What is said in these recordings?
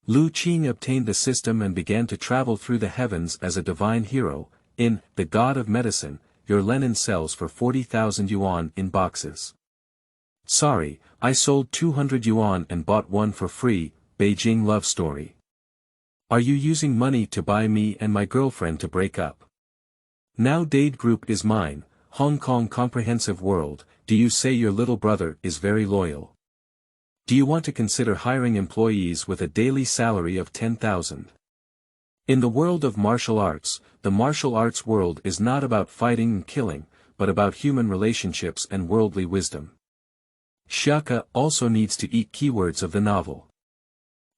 Lu Qing obtained the system and began to travel through the heavens as a divine hero. In The God of Medicine, your Lenin sells for 40,000 yuan in boxes. Sorry, I sold 200 yuan and bought one for free. Beijing Love Story. Are you using money to buy me and my girlfriend to break up? Now Dade Group is mine. Hong Kong Comprehensive World. Do you say your little brother is very loyal? Do you want to consider hiring employees with a daily salary of 10,000? In the world of martial arts, the martial arts world is not about fighting and killing, but about human relationships and worldly wisdom. Xiake also needs to eat. Keywords of the novel.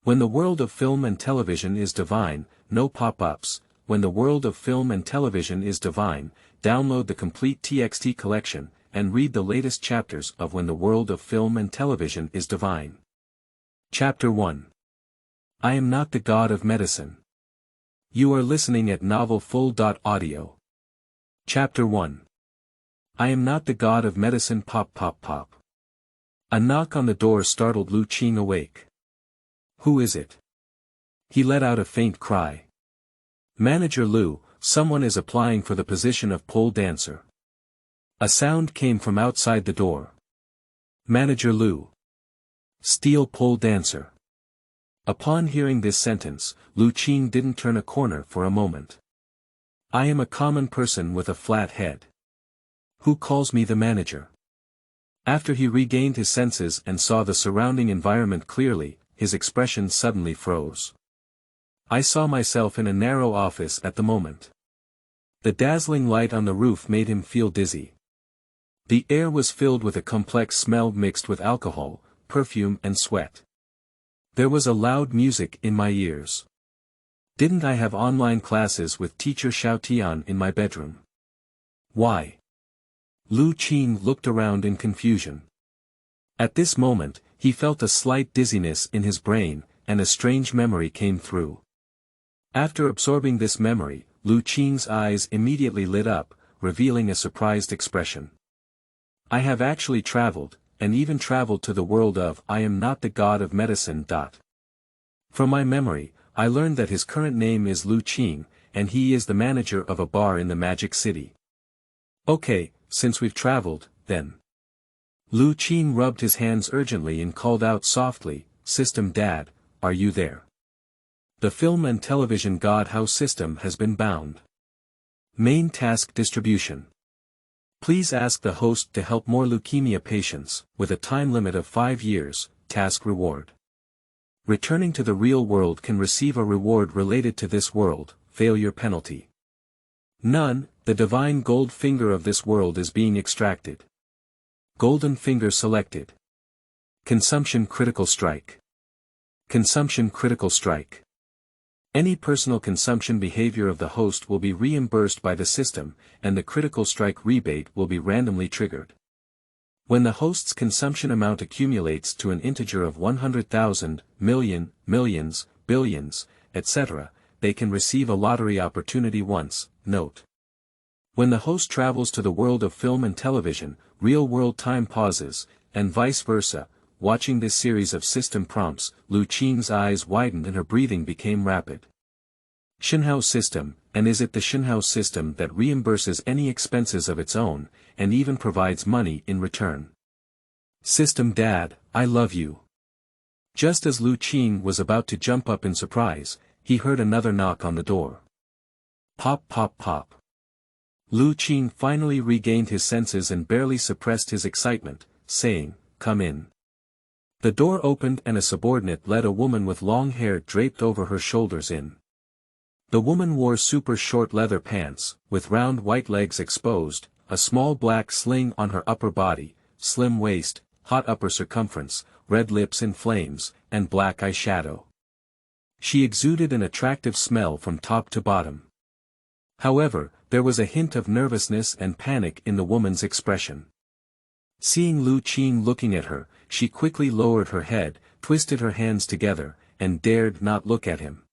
When the world of film and television is divine, no pop-ups. When the world of film and television is divine, download the complete TXT collection, and read the latest chapters of When the World of Film and Television is Divine. Chapter 1. I am not the God of Medicine. You are listening at novelfull.audio. Chapter 1. I am not the God of Medicine. Pop pop pop. A knock on the door startled Lu Qing awake. Who is it? He let out a faint cry. Manager Lu, someone is applying for the position of pole dancer. A sound came from outside the door. Manager Lu. Steel pole dancer. Upon hearing this sentence, Lu Qing didn't turn a corner for a moment. I am a common person with a flat head. Who calls me the manager? After he regained his senses and saw the surrounding environment clearly, his expression suddenly froze. I saw myself in a narrow office at the moment. The dazzling light on the roof made him feel dizzy. The air was filled with a complex smell mixed with alcohol, perfume and sweat. There was a loud music in my ears. Didn't I have online classes with teacher Xiaotian in my bedroom? Why? Lu Qing looked around in confusion. At this moment, he felt a slight dizziness in his brain, and a strange memory came through. After absorbing this memory, Lu Qing's eyes immediately lit up, revealing a surprised expression. I have actually traveled, and even traveled to the world of I am not the God of Medicine. From my memory, I learned that his current name is Lu Qing, and he is the manager of a bar in the Magic City. Okay, since we've traveled, then. Lu Qing rubbed his hands urgently and called out softly, System Dad, are you there? The film and television God House system has been bound. Main task distribution. Please ask the host to help more leukemia patients, with a time limit of 5 years, task reward. Returning to the real world can receive a reward related to this world, failure penalty. None, the divine gold finger of this world is being extracted. Golden finger selected. Consumption critical strike. Consumption critical strike. Any personal consumption behavior of the host will be reimbursed by the system, and the critical strike rebate will be randomly triggered. When the host's consumption amount accumulates to an integer of 100,000, million, millions, billions, etc., they can receive a lottery opportunity once. Note. When the host travels to the world of film and television, real-world time pauses, and vice versa. Watching this series of system prompts, Lu Qing's eyes widened and her breathing became rapid. Shenhao system, and is it the Shenhao system that reimburses any expenses of its own, and even provides money in return? System Dad, I love you. Just as Lu Qing was about to jump up in surprise, he heard another knock on the door. Pop pop pop. Lu Qing finally regained his senses and barely suppressed his excitement, saying, Come in. The door opened and a subordinate led a woman with long hair draped over her shoulders in. The woman wore super short leather pants, with round white legs exposed, a small black sling on her upper body, slim waist, hot upper circumference, red lips in flames, and black eyeshadow. She exuded an attractive smell from top to bottom. However, there was a hint of nervousness and panic in the woman's expression. Seeing Lu Qing looking at her, she quickly lowered her head, twisted her hands together, and dared not look at him.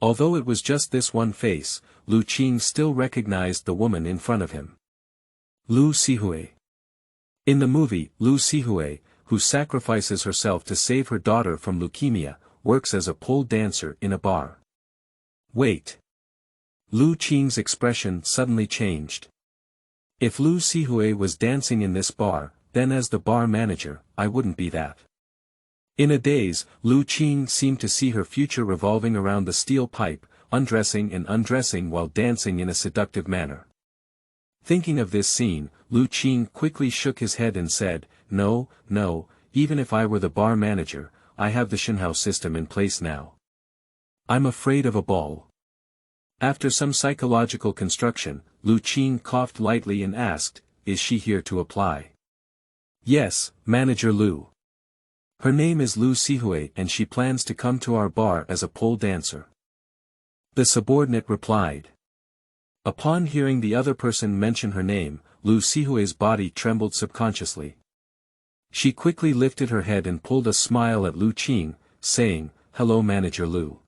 Although it was just this one face, Lu Qing still recognized the woman in front of him. Lu Sihue. In the movie, Lu Sihue, who sacrifices herself to save her daughter from leukemia, works as a pole dancer in a bar. Wait. Lu Qing's expression suddenly changed. If Lu Sihui was dancing in this bar, then as the bar manager, I wouldn't be that. In a daze, Lu Qing seemed to see her future revolving around the steel pipe, undressing and undressing while dancing in a seductive manner. Thinking of this scene, Lu Qing quickly shook his head and said, "No, no, even if I were the bar manager, I have the Shenhao system in place now. I'm afraid of a ball." After some psychological construction, Lu Qing coughed lightly and asked, "Is she here to apply?" "Yes, Manager Lu. Her name is Lu Sihui and she plans to come to our bar as a pole dancer." The subordinate replied. Upon hearing the other person mention her name, Lu Sihui's body trembled subconsciously. She quickly lifted her head and pulled a smile at Lu Qing, saying, "Hello Manager Lu."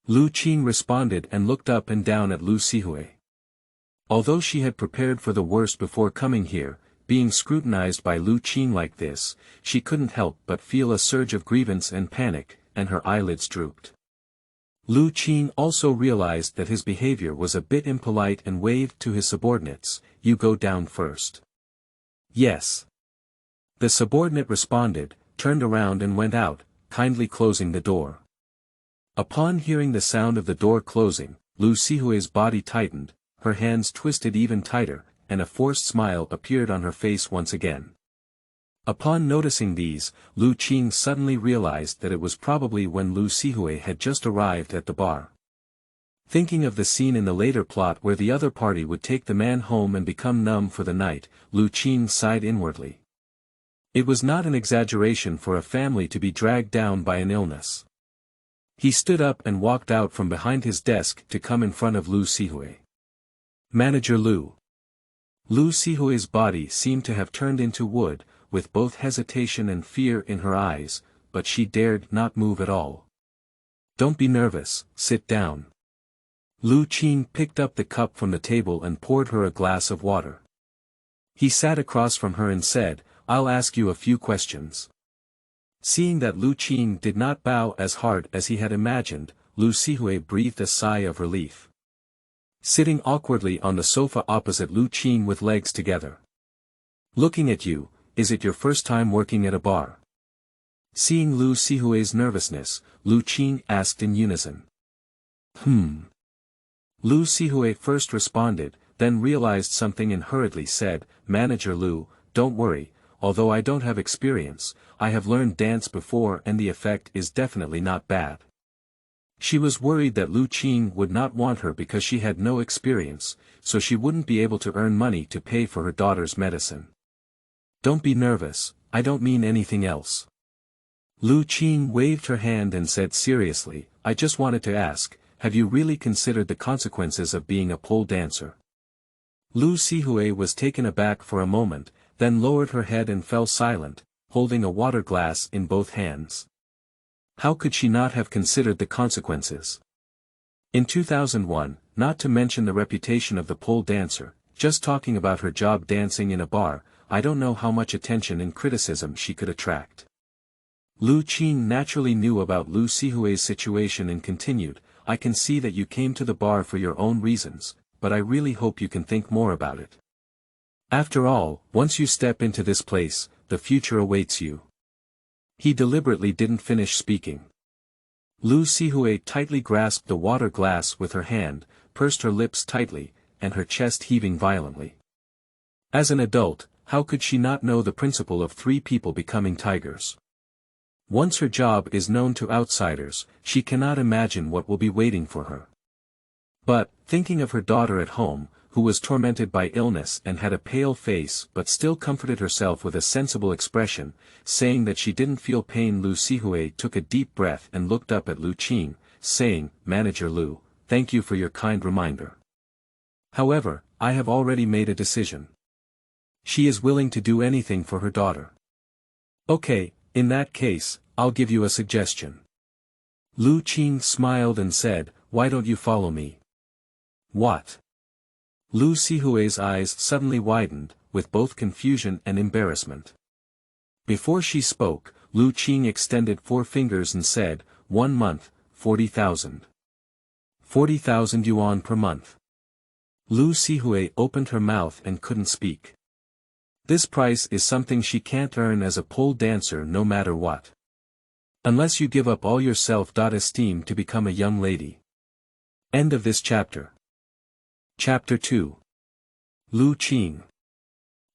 Lu Qing responded and looked up and down at Lu Sihui. Although she had prepared for the worst before coming here, being scrutinized by Lu Qing like this, she couldn't help but feel a surge of grievance and panic, and her eyelids drooped. Lu Qing also realized that his behavior was a bit impolite and waved to his subordinates, "You go down first." "Yes." The subordinate responded, turned around and went out, kindly closing the door. Upon hearing the sound of the door closing, Lu Sihui's body tightened, her hands twisted even tighter, and a forced smile appeared on her face once again. Upon noticing these, Lu Qing suddenly realized that it was probably when Lu Sihui had just arrived at the bar. Thinking of the scene in the later plot where the other party would take the man home and become numb for the night, Lu Qing sighed inwardly. It was not an exaggeration for a family to be dragged down by an illness. He stood up and walked out from behind his desk to come in front of Lu Sihui. "Manager Lu." Lu Sihui's body seemed to have turned into wood, with both hesitation and fear in her eyes, but she dared not move at all. "Don't be nervous, sit down." Lu Qing picked up the cup from the table and poured her a glass of water. He sat across from her and said, "I'll ask you a few questions." Seeing that Lu Qing did not bow as hard as he had imagined, Lu Sihui breathed a sigh of relief. Sitting awkwardly on the sofa opposite Lu Qing with legs together. "Looking at you, is it your first time working at a bar?" Seeing Lu Sihui's nervousness, Lu Qing asked in unison. Lu Sihui first responded, then realized something and hurriedly said, "Manager Lu, don't worry, although I don't have experience, I have learned dance before and the effect is definitely not bad." She was worried that Lu Qing would not want her because she had no experience, so she wouldn't be able to earn money to pay for her daughter's medicine. "Don't be nervous, I don't mean anything else." Lu Qing waved her hand and said seriously, "I just wanted to ask, have you really considered the consequences of being a pole dancer?" Lu Sihui was taken aback for a moment, then lowered her head and fell silent, holding a water glass in both hands. How could she not have considered the consequences? In 2001, not to mention the reputation of the pole dancer, just talking about her job dancing in a bar, I don't know how much attention and criticism she could attract. Lu Qing naturally knew about Lu Sihui's situation and continued, "I can see that you came to the bar for your own reasons, but I really hope you can think more about it. After all, once you step into this place, the future awaits you." He deliberately didn't finish speaking. Lu Sihui tightly grasped the water glass with her hand, pursed her lips tightly, and her chest heaving violently. As an adult, how could she not know the principle of three people becoming tigers? Once her job is known to outsiders, she cannot imagine what will be waiting for her. But, thinking of her daughter at home, who was tormented by illness and had a pale face but still comforted herself with a sensible expression, saying that she didn't feel pain, Lu Sihui took a deep breath and looked up at Lu Qing, saying, "Manager Lu, thank you for your kind reminder. However, I have already made a decision." She is willing to do anything for her daughter. "Okay, in that case, I'll give you a suggestion." Lu Qing smiled and said, "Why don't you follow me?" "What?" Lu Sihui's eyes suddenly widened, with both confusion and embarrassment. Before she spoke, Lu Qing extended 4 fingers and said, 1 month, 40,000. 40,000 yuan per month. Lu Sihue opened her mouth and couldn't speak. This price is something she can't earn as a pole dancer no matter what. Unless you give up all your self-esteem to become a young lady. End of this chapter. Chapter 2. Lu Qing.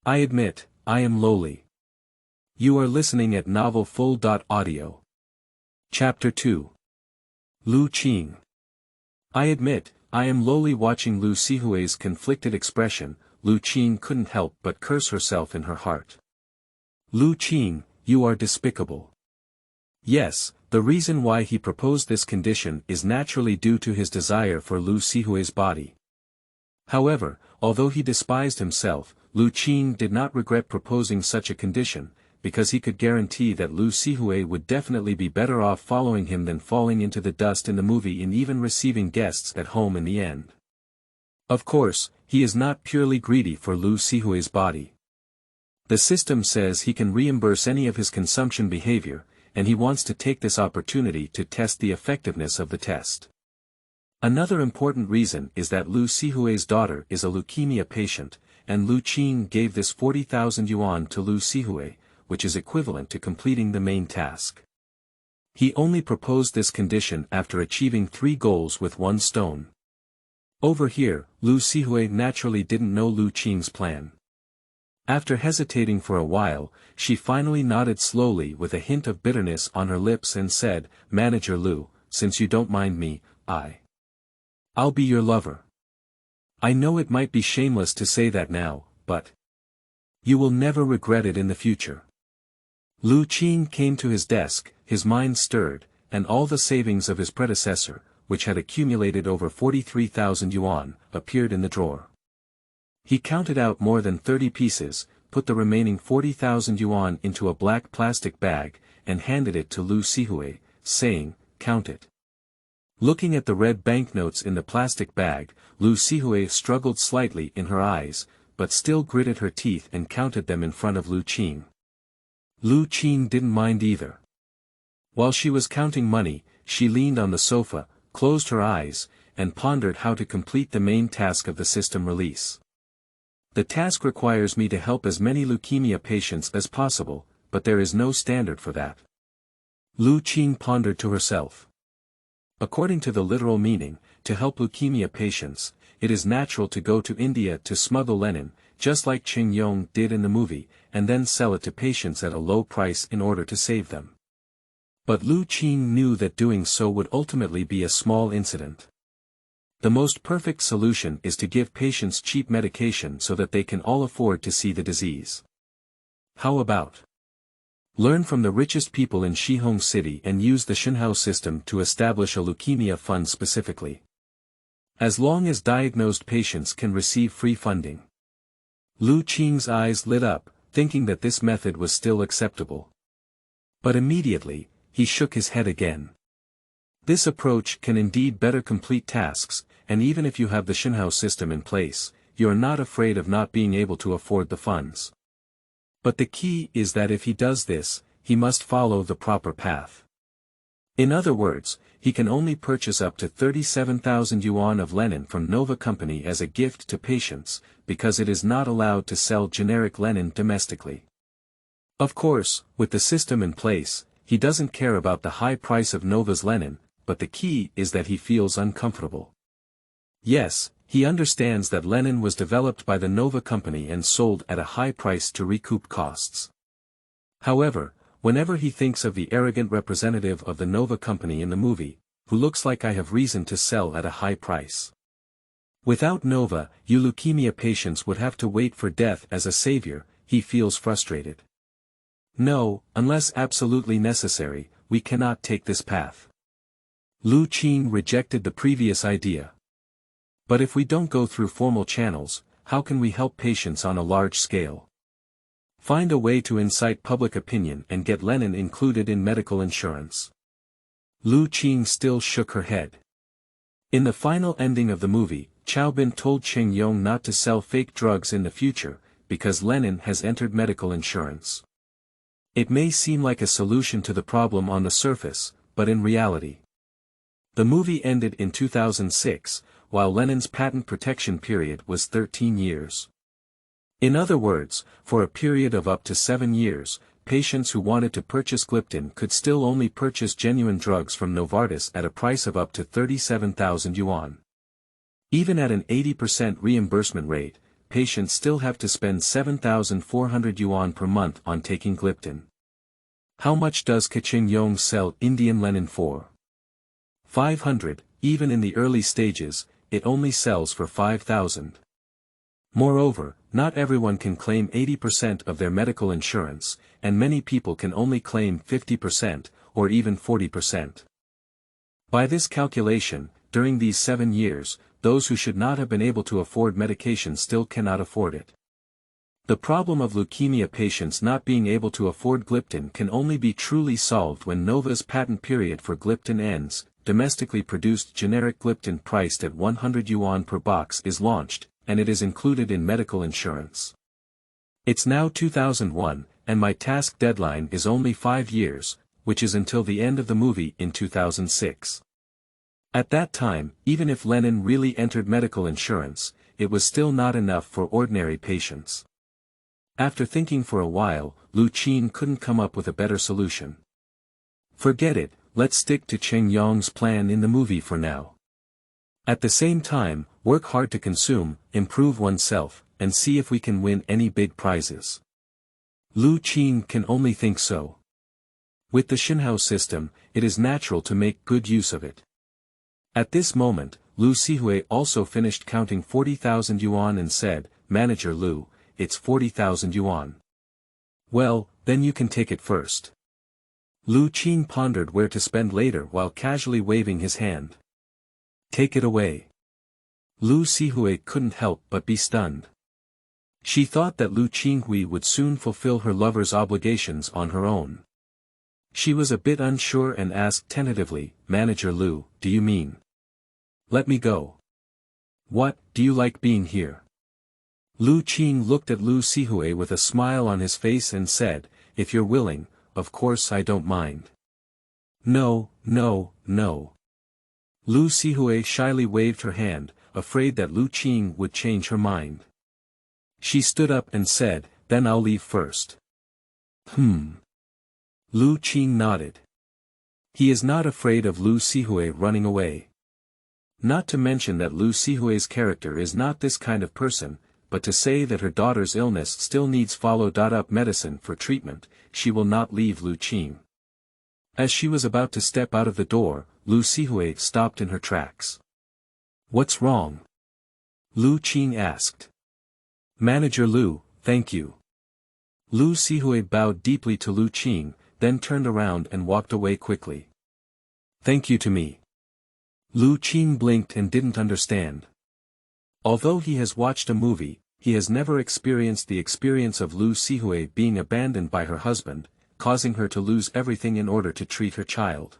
I admit, I am lowly. You are listening at novelfull.audio. Chapter 2. Lu Qing. I admit, I am lowly. Watching Lu Sihue's conflicted expression, Lu Qing couldn't help but curse herself in her heart. Lu Qing, you are despicable. Yes, the reason why he proposed this condition is naturally due to his desire for Lu Sihue's body. However, although he despised himself, Lu Qing did not regret proposing such a condition, because he could guarantee that Lu Sihue would definitely be better off following him than falling into the dust in the movie and even receiving guests at home in the end. Of course, he is not purely greedy for Lu Sihue's body. The system says he can reimburse any of his consumption behavior, and he wants to take this opportunity to test the effectiveness of the test. Another important reason is that Lu Sihue's daughter is a leukemia patient, and Lu Qing gave this 40,000 yuan to Lu Sihue, which is equivalent to completing the main task. He only proposed this condition after achieving 3 goals with 1 stone. Over here, Lu Sihue naturally didn't know Lu Qing's plan. After hesitating for a while, she finally nodded slowly with a hint of bitterness on her lips and said, Manager Lu, since you don't mind me, I'll be your lover. I know it might be shameless to say that now, but you will never regret it in the future. Lu Qing came to his desk, his mind stirred, and all the savings of his predecessor, which had accumulated over 43,000 yuan, appeared in the drawer. He counted out more than 30 pieces, put the remaining 40,000 yuan into a black plastic bag, and handed it to Lu Sihue, saying, Count it. Looking at the red banknotes in the plastic bag, Lu Sihue struggled slightly in her eyes, but still gritted her teeth and counted them in front of Lu Qing. Lu Qing didn't mind either. While she was counting money, she leaned on the sofa, closed her eyes, and pondered how to complete the main task of the system release. The task requires me to help as many leukemia patients as possible, but there is no standard for that. Lu Qing pondered to herself. According to the literal meaning, to help leukemia patients, it is natural to go to India to smuggle Lenin, just like Qing Yong did in the movie, and then sell it to patients at a low price in order to save them. But Lu Qing knew that doing so would ultimately be a small incident. The most perfect solution is to give patients cheap medication so that they can all afford to see the disease. How about learn from the richest people in Shihong City and use the Shenhao system to establish a leukemia fund specifically. As long as diagnosed patients can receive free funding. Lu Qing's eyes lit up, thinking that this method was still acceptable. But immediately, he shook his head again. This approach can indeed better complete tasks, and even if you have the Shenhao system in place, you are not afraid of not being able to afford the funds. But the key is that if he does this, he must follow the proper path. In other words, he can only purchase up to 37,000 yuan of Lenin from Nova Company as a gift to patients, because it is not allowed to sell generic Lenin domestically. Of course, with the system in place, he doesn't care about the high price of Nova's Lenin, but the key is that he feels uncomfortable. Yes, he understands that Lenin was developed by the Nova Company and sold at a high price to recoup costs. However, whenever he thinks of the arrogant representative of the Nova Company in the movie, who looks like I have reason to sell at a high price. Without Nova, you leukemia patients would have to wait for death as a savior, he feels frustrated. No, unless absolutely necessary, we cannot take this path. Lu Qing rejected the previous idea. But if we don't go through formal channels, how can we help patients on a large scale? Find a way to incite public opinion and get Lenin included in medical insurance. Lu Qing still shook her head. In the final ending of the movie, Chaobin told Qing Yong not to sell fake drugs in the future, because Lenin has entered medical insurance. It may seem like a solution to the problem on the surface, but in reality. The movie ended in 2006, while Lenin's patent protection period was 13 years. In other words, for a period of up to 7 years, patients who wanted to purchase Gliptin could still only purchase genuine drugs from Novartis at a price of up to 37,000 yuan. Even at an 80% reimbursement rate, patients still have to spend 7,400 yuan per month on taking Gliptin. How much does Qing Yong sell Indian Lenin for? 500, even in the early stages, it only sells for 5,000. Moreover, not everyone can claim 80% of their medical insurance, and many people can only claim 50%, or even 40%. By this calculation, during these 7 years, those who should not have been able to afford medication still cannot afford it. The problem of leukemia patients not being able to afford Gliptin can only be truly solved when Nova's patent period for Gliptin ends. Domestically produced generic Gliptin priced at 100 yuan per box is launched, and it is included in medical insurance. It's now 2001, and my task deadline is only 5 years, which is until the end of the movie in 2006. At that time, even if Lenin really entered medical insurance, it was still not enough for ordinary patients. After thinking for a while, Lu Qing couldn't come up with a better solution. Forget it, let's stick to Qing Yong's plan in the movie for now. At the same time, work hard to consume, improve oneself, and see if we can win any big prizes. Lu Qing can only think so. With the Xinhao system, it is natural to make good use of it. At this moment, Lu Sihui also finished counting 40,000 yuan and said, "Manager Lu, it's 40,000 yuan. Well, then you can take it first." Lu Qing pondered where to spend later while casually waving his hand. "Take it away." Lu Sihui couldn't help but be stunned. She thought that Lu Qinghui would soon fulfill her lover's obligations on her own. She was a bit unsure and asked tentatively, "Manager Lu, do you mean? Let me go? What, do you like being here?" Lu Qing looked at Lu Sihui with a smile on his face and said, "If you're willing, of course I don't mind." "No, no, no." Lu Sihui shyly waved her hand, afraid that Lu Qing would change her mind. She stood up and said, "Then I'll leave first." Lu Qing nodded. He is not afraid of Lu Sihui running away. Not to mention that Lu Sihui's character is not this kind of person, but to say that her daughter's illness still needs follow-up medicine for treatment, she will not leave Lu Qing. As she was about to step out of the door, Lu Sihui stopped in her tracks. "What's wrong?" Lu Qing asked. "Manager Lu, thank you." Lu Sihui bowed deeply to Lu Qing, then turned around and walked away quickly. "Thank you to me." Lu Qing blinked and didn't understand. Although he has watched a movie, he has never experienced the experience of Lu Sihui being abandoned by her husband, causing her to lose everything in order to treat her child.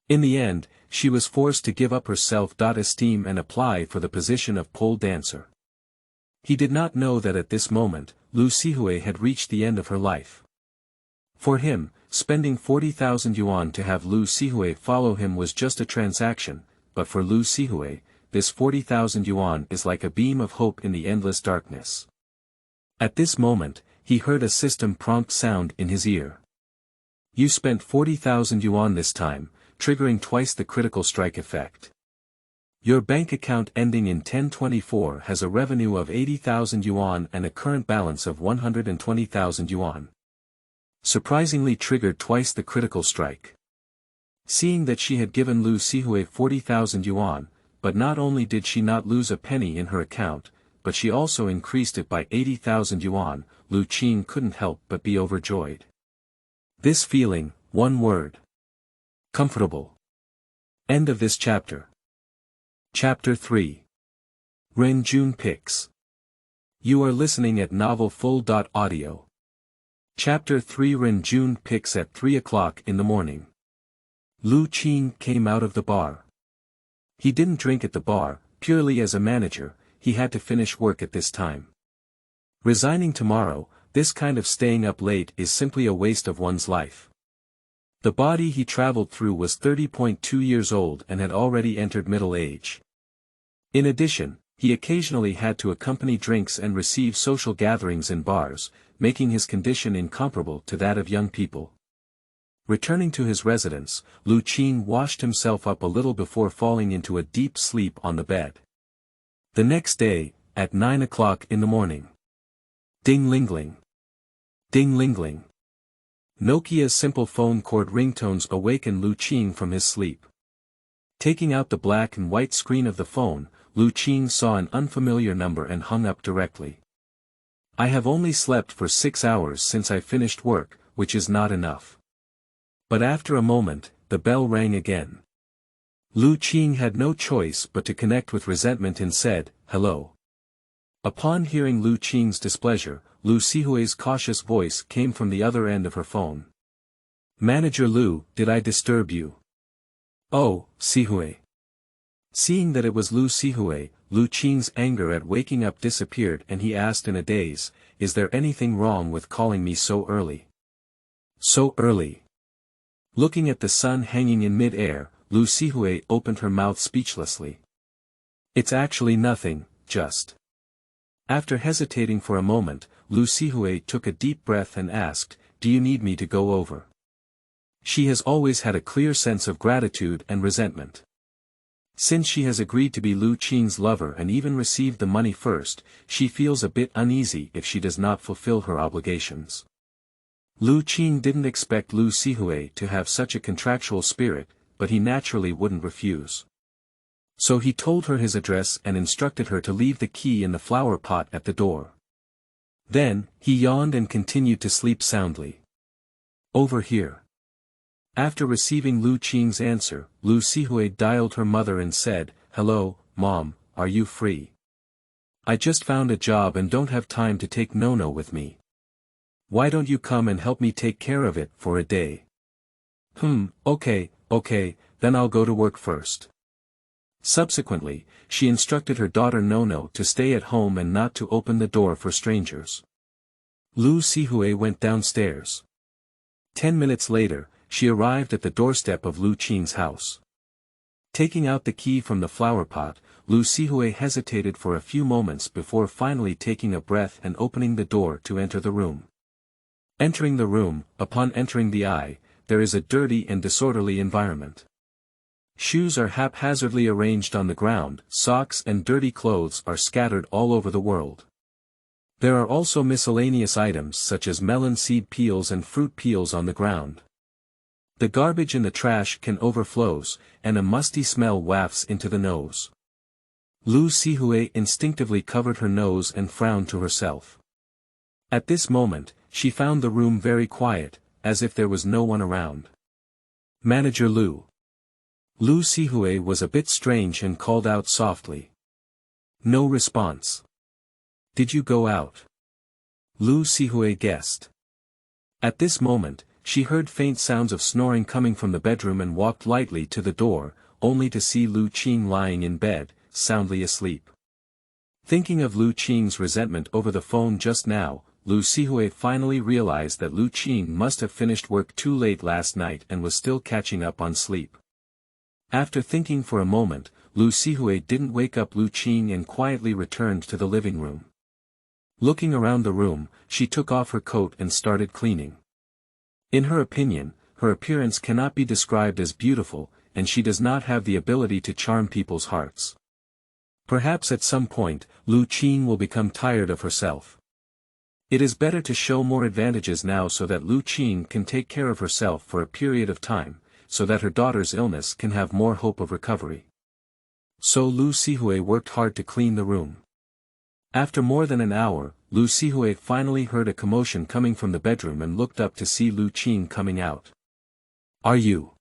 In the end, she was forced to give up her self-esteem and apply for the position of pole dancer. He did not know that at this moment, Lu Sihui had reached the end of her life. For him, spending 40,000 yuan to have Lu Sihui follow him was just a transaction, but for Lu Sihui, this 40,000 yuan is like a beam of hope in the endless darkness. At this moment, he heard a system prompt sound in his ear. "You spent 40,000 yuan this time, triggering twice the critical strike effect. Your bank account ending in 1024 has a revenue of 80,000 yuan and a current balance of 120,000 yuan. Surprisingly triggered twice the critical strike." Seeing that she had given Lu Sihui 40,000 yuan, but not only did she not lose a penny in her account, but she also increased it by 80,000 yuan, Lu Qing couldn't help but be overjoyed. This feeling, one word. Comfortable. End of this chapter. Chapter 3. Ren Jun Picks. You are listening at novelfull.audio. Chapter 3. Ren Jun Picks. At 3 o'clock in the morning. Lu Qing came out of the bar. He didn't drink at the bar, purely as a manager, he had to finish work at this time. Resigning tomorrow, this kind of staying up late is simply a waste of one's life. The body he traveled through was 30.2 years old and had already entered middle age. In addition, he occasionally had to accompany drinks and receive social gatherings in bars, making his condition incomparable to that of young people. Returning to his residence, Lu Qing washed himself up a little before falling into a deep sleep on the bed. The next day, at 9 o'clock in the morning. Ding-ling-ling. Ding-ling-ling. Nokia's simple phone cord ringtones awakened Lu Qing from his sleep. Taking out the black and white screen of the phone, Lu Qing saw an unfamiliar number and hung up directly. I have only slept for 6 hours since I finished work, which is not enough. But after a moment, the bell rang again. Lu Qing had no choice but to connect with resentment and said, "Hello." Upon hearing Lu Qing's displeasure, Lu Sihui's cautious voice came from the other end of her phone. "Manager Lu, did I disturb you?" "Oh, Sihui." Seeing that it was Lu Sihui, Lu Qing's anger at waking up disappeared and he asked in a daze, "Is there anything wrong with calling me so early?" "So early?" Looking at the sun hanging in mid-air, Lu Sihui opened her mouth speechlessly. "It's actually nothing, just." After hesitating for a moment, Lu Sihui took a deep breath and asked, "Do you need me to go over?" She has always had a clear sense of gratitude and resentment. Since she has agreed to be Lu Qing's lover and even received the money first, she feels a bit uneasy if she does not fulfill her obligations. Lu Qing didn't expect Lu Sihui to have such a contractual spirit, but he naturally wouldn't refuse. So he told her his address and instructed her to leave the key in the flower pot at the door. Then, he yawned and continued to sleep soundly. "Over here." After receiving Lu Qing's answer, Lu Sihui dialed her mother and said, "Hello, Mom, are you free? I just found a job and don't have time to take Nono with me. Why don't you come and help me take care of it for a day?" Okay, then I'll go to work first." Subsequently, she instructed her daughter Nono to stay at home and not to open the door for strangers. Lu Sihui went downstairs. 10 minutes later, she arrived at the doorstep of Lu Qing's house. Taking out the key from the flower pot, Lu Sihui hesitated for a few moments before finally taking a breath and opening the door to enter the room. Entering the room, upon entering the eye, there is a dirty and disorderly environment. Shoes are haphazardly arranged on the ground, socks and dirty clothes are scattered all over the world. There are also miscellaneous items such as melon seed peels and fruit peels on the ground. The garbage in the trash can overflows, and a musty smell wafts into the nose. Lu Sihui instinctively covered her nose and frowned to herself. At this moment, she found the room very quiet, as if there was no one around. "Manager Lu." Lu Sihui was a bit strange and called out softly. No response. "Did you go out?" Lu Sihui guessed. At this moment, she heard faint sounds of snoring coming from the bedroom and walked lightly to the door, only to see Lu Qing lying in bed, soundly asleep. Thinking of Lu Qing's resentment over the phone just now, Lu Sihui finally realized that Lu Qing must have finished work too late last night and was still catching up on sleep. After thinking for a moment, Lu Sihui didn't wake up Lu Qing and quietly returned to the living room. Looking around the room, she took off her coat and started cleaning. In her opinion, her appearance cannot be described as beautiful, and she does not have the ability to charm people's hearts. Perhaps at some point, Lu Qing will become tired of herself. It is better to show more advantages now so that Lu Qing can take care of herself for a period of time, so that her daughter's illness can have more hope of recovery. So Lu Sihui worked hard to clean the room. After more than an hour, Lu Sihui finally heard a commotion coming from the bedroom and looked up to see Lu Qing coming out. "Are you?"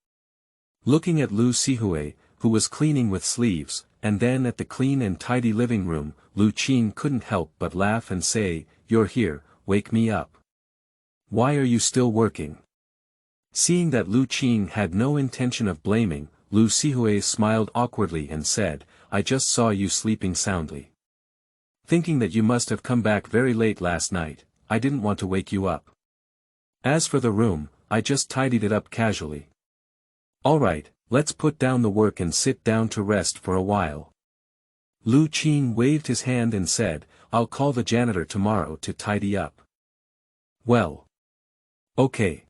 Looking at Lu Sihui, who was cleaning with sleeves, and then at the clean and tidy living room, Lu Qing couldn't help but laugh and say, "You're here, wake me up. Why are you still working?" Seeing that Lu Qing had no intention of blaming, Lu Sihui smiled awkwardly and said, "I just saw you sleeping soundly. Thinking that you must have come back very late last night, I didn't want to wake you up. As for the room, I just tidied it up casually. Alright, let's put down the work and sit down to rest for a while. Lu Qing waved his hand and said, I'll call the janitor tomorrow to tidy up. Well. Okay.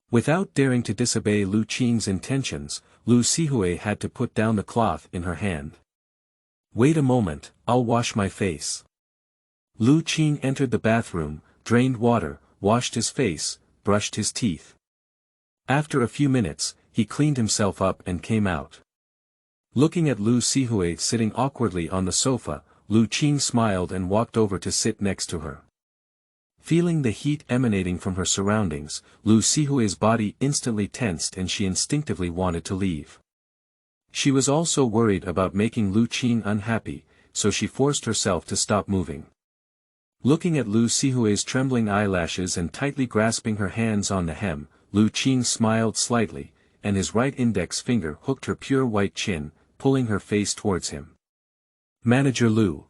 Without daring to disobey Lu Qing's intentions, Lu Sihui had to put down the cloth in her hand. Wait a moment, I'll wash my face. Lu Qing entered the bathroom, drained water, washed his face, brushed his teeth. After a few minutes, he cleaned himself up and came out. Looking at Lu Sihui sitting awkwardly on the sofa, Lu Qing smiled and walked over to sit next to her. Feeling the heat emanating from her surroundings, Lu Sihui's body instantly tensed and she instinctively wanted to leave. She was also worried about making Lu Qing unhappy, so she forced herself to stop moving. Looking at Lu Sihui's trembling eyelashes and tightly grasping her hands on the hem, Lu Qing smiled slightly, and his right index finger hooked her pure white chin, pulling her face towards him. Manager Lu.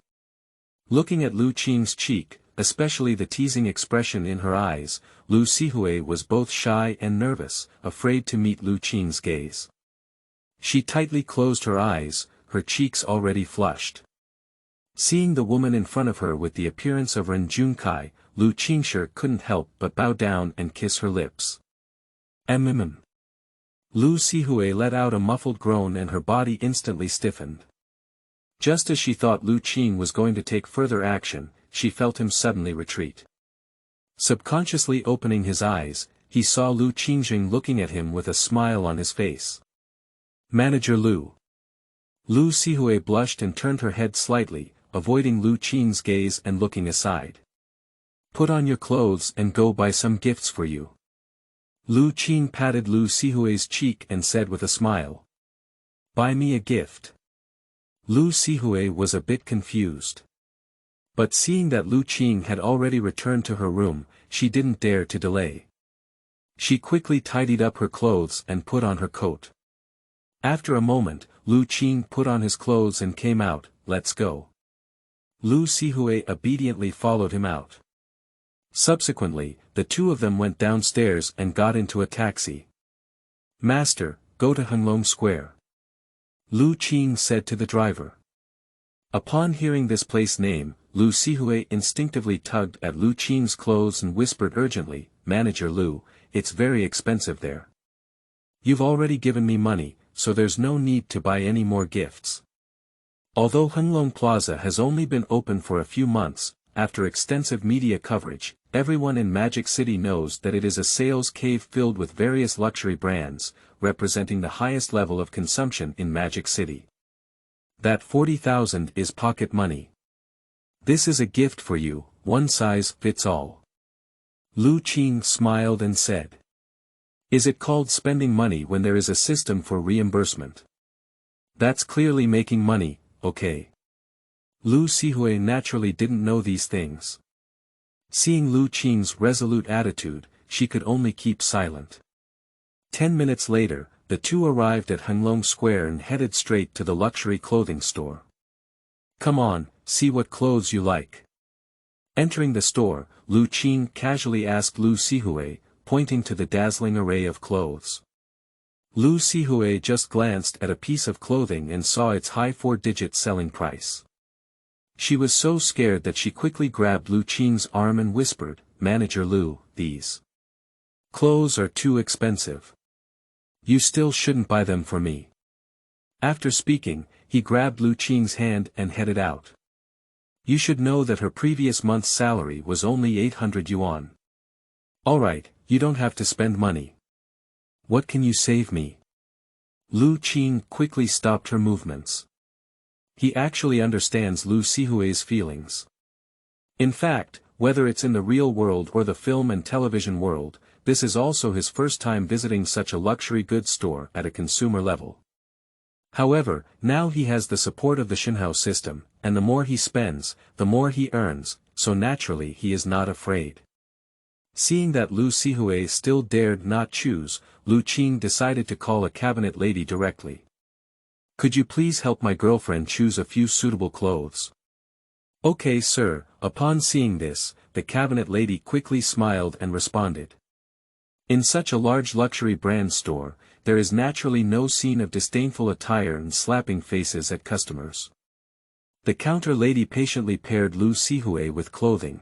Looking at Lu Qing's cheek, especially the teasing expression in her eyes, Lu Sihui was both shy and nervous, afraid to meet Lu Qing's gaze. She tightly closed her eyes, her cheeks already flushed. Seeing the woman in front of her with the appearance of Ren Jun Picks, Lu Qingshi couldn't help but bow down and kiss her lips. Lu Sihui let out a muffled groan and her body instantly stiffened. Just as she thought Lu Qing was going to take further action, she felt him suddenly retreat. Subconsciously opening his eyes, he saw Lu Qingxing looking at him with a smile on his face. Manager Lu. Lu Sihui blushed and turned her head slightly, avoiding Lu Qing's gaze and looking aside. Put on your clothes and go buy some gifts for you. Lu Qing patted Lu Sihui's cheek and said with a smile. Buy me a gift. Lu Sihui was a bit confused. But seeing that Lu Qing had already returned to her room, she didn't dare to delay. She quickly tidied up her clothes and put on her coat. After a moment, Lu Qing put on his clothes and came out. Let's go. Lu Sihui obediently followed him out. Subsequently, the two of them went downstairs and got into a taxi. Master, go to Henglong Square. Lu Qing said to the driver. Upon hearing this place name, Lu Sihui instinctively tugged at Lu Qing's clothes and whispered urgently, Manager Lu, it's very expensive there. You've already given me money, so there's no need to buy any more gifts. Although Henglong Plaza has only been open for a few months, after extensive media coverage, everyone in Magic City knows that it is a sales cave filled with various luxury brands, representing the highest level of consumption in Magic City. That 40,000 is pocket money. This is a gift for you, one size fits all. Lu Qing smiled and said. Is it called spending money when there is a system for reimbursement? That's clearly making money, okay. Lu Sihui naturally didn't know these things. Seeing Lu Qing's resolute attitude, she could only keep silent. 10 minutes later, the two arrived at Henglong Square and headed straight to the luxury clothing store. Come on, see what clothes you like. Entering the store, Lu Qing casually asked Lu Sihui, pointing to the dazzling array of clothes. Lu Sihui just glanced at a piece of clothing and saw its high 4-digit selling price. She was so scared that she quickly grabbed Lu Qing's arm and whispered, Manager Lu, these clothes are too expensive. You still shouldn't buy them for me. After speaking, he grabbed Lu Qing's hand and headed out. You should know that her previous month's salary was only 800 yuan. Alright, you don't have to spend money. What can you save me? Lu Qing quickly stopped her movements. He actually understands Lu Sihui's feelings. In fact, whether it's in the real world or the film and television world, this is also his first time visiting such a luxury goods store at a consumer level. However, now he has the support of the Shinhao system, and the more he spends, the more he earns, so naturally he is not afraid. Seeing that Lu Sihui still dared not choose, Lu Qing decided to call a cabinet lady directly. Could you please help my girlfriend choose a few suitable clothes? Okay sir. Upon seeing this, the cabinet lady quickly smiled and responded. In such a large luxury brand store, there is naturally no scene of disdainful attire and slapping faces at customers. The counter lady patiently paired Lu Sihue with clothing.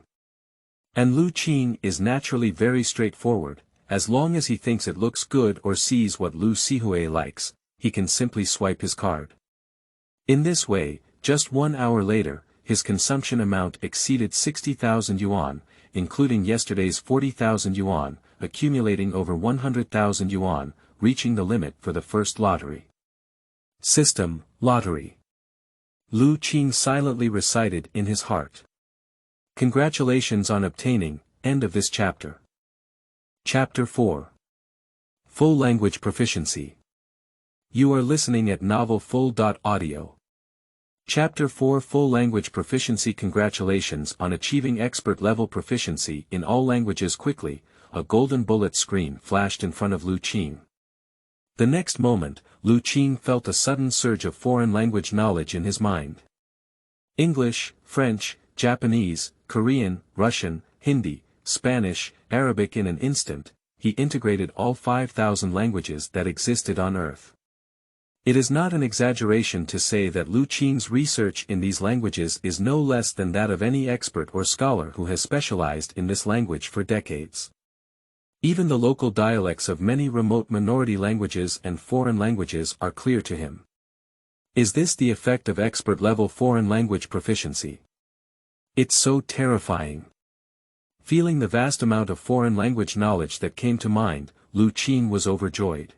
And Lu Qing is naturally very straightforward, as long as he thinks it looks good or sees what Lu Sihue likes, he can simply swipe his card. In this way, just 1 hour later, his consumption amount exceeded 60,000 yuan, including yesterday's 40,000 yuan, accumulating over 100,000 yuan, reaching the limit for the first lottery. System, lottery. Lu Qing silently recited in his heart. Congratulations on obtaining, end of this chapter. Chapter 4. Full Language Proficiency. You are listening at novelfull.audio. Chapter 4 Full Language Proficiency. Congratulations on achieving expert level proficiency in all languages quickly. A golden bullet screen flashed in front of Lu Qing. The next moment, Lu Qing felt a sudden surge of foreign language knowledge in his mind. English, French, Japanese, Korean, Russian, Hindi, Spanish, Arabic. In an instant, he integrated all 5,000 languages that existed on Earth. It is not an exaggeration to say that Lu Qing's research in these languages is no less than that of any expert or scholar who has specialized in this language for decades. Even the local dialects of many remote minority languages and foreign languages are clear to him. Is this the effect of expert-level foreign language proficiency? It's so terrifying. Feeling the vast amount of foreign language knowledge that came to mind, Lu Qing was overjoyed.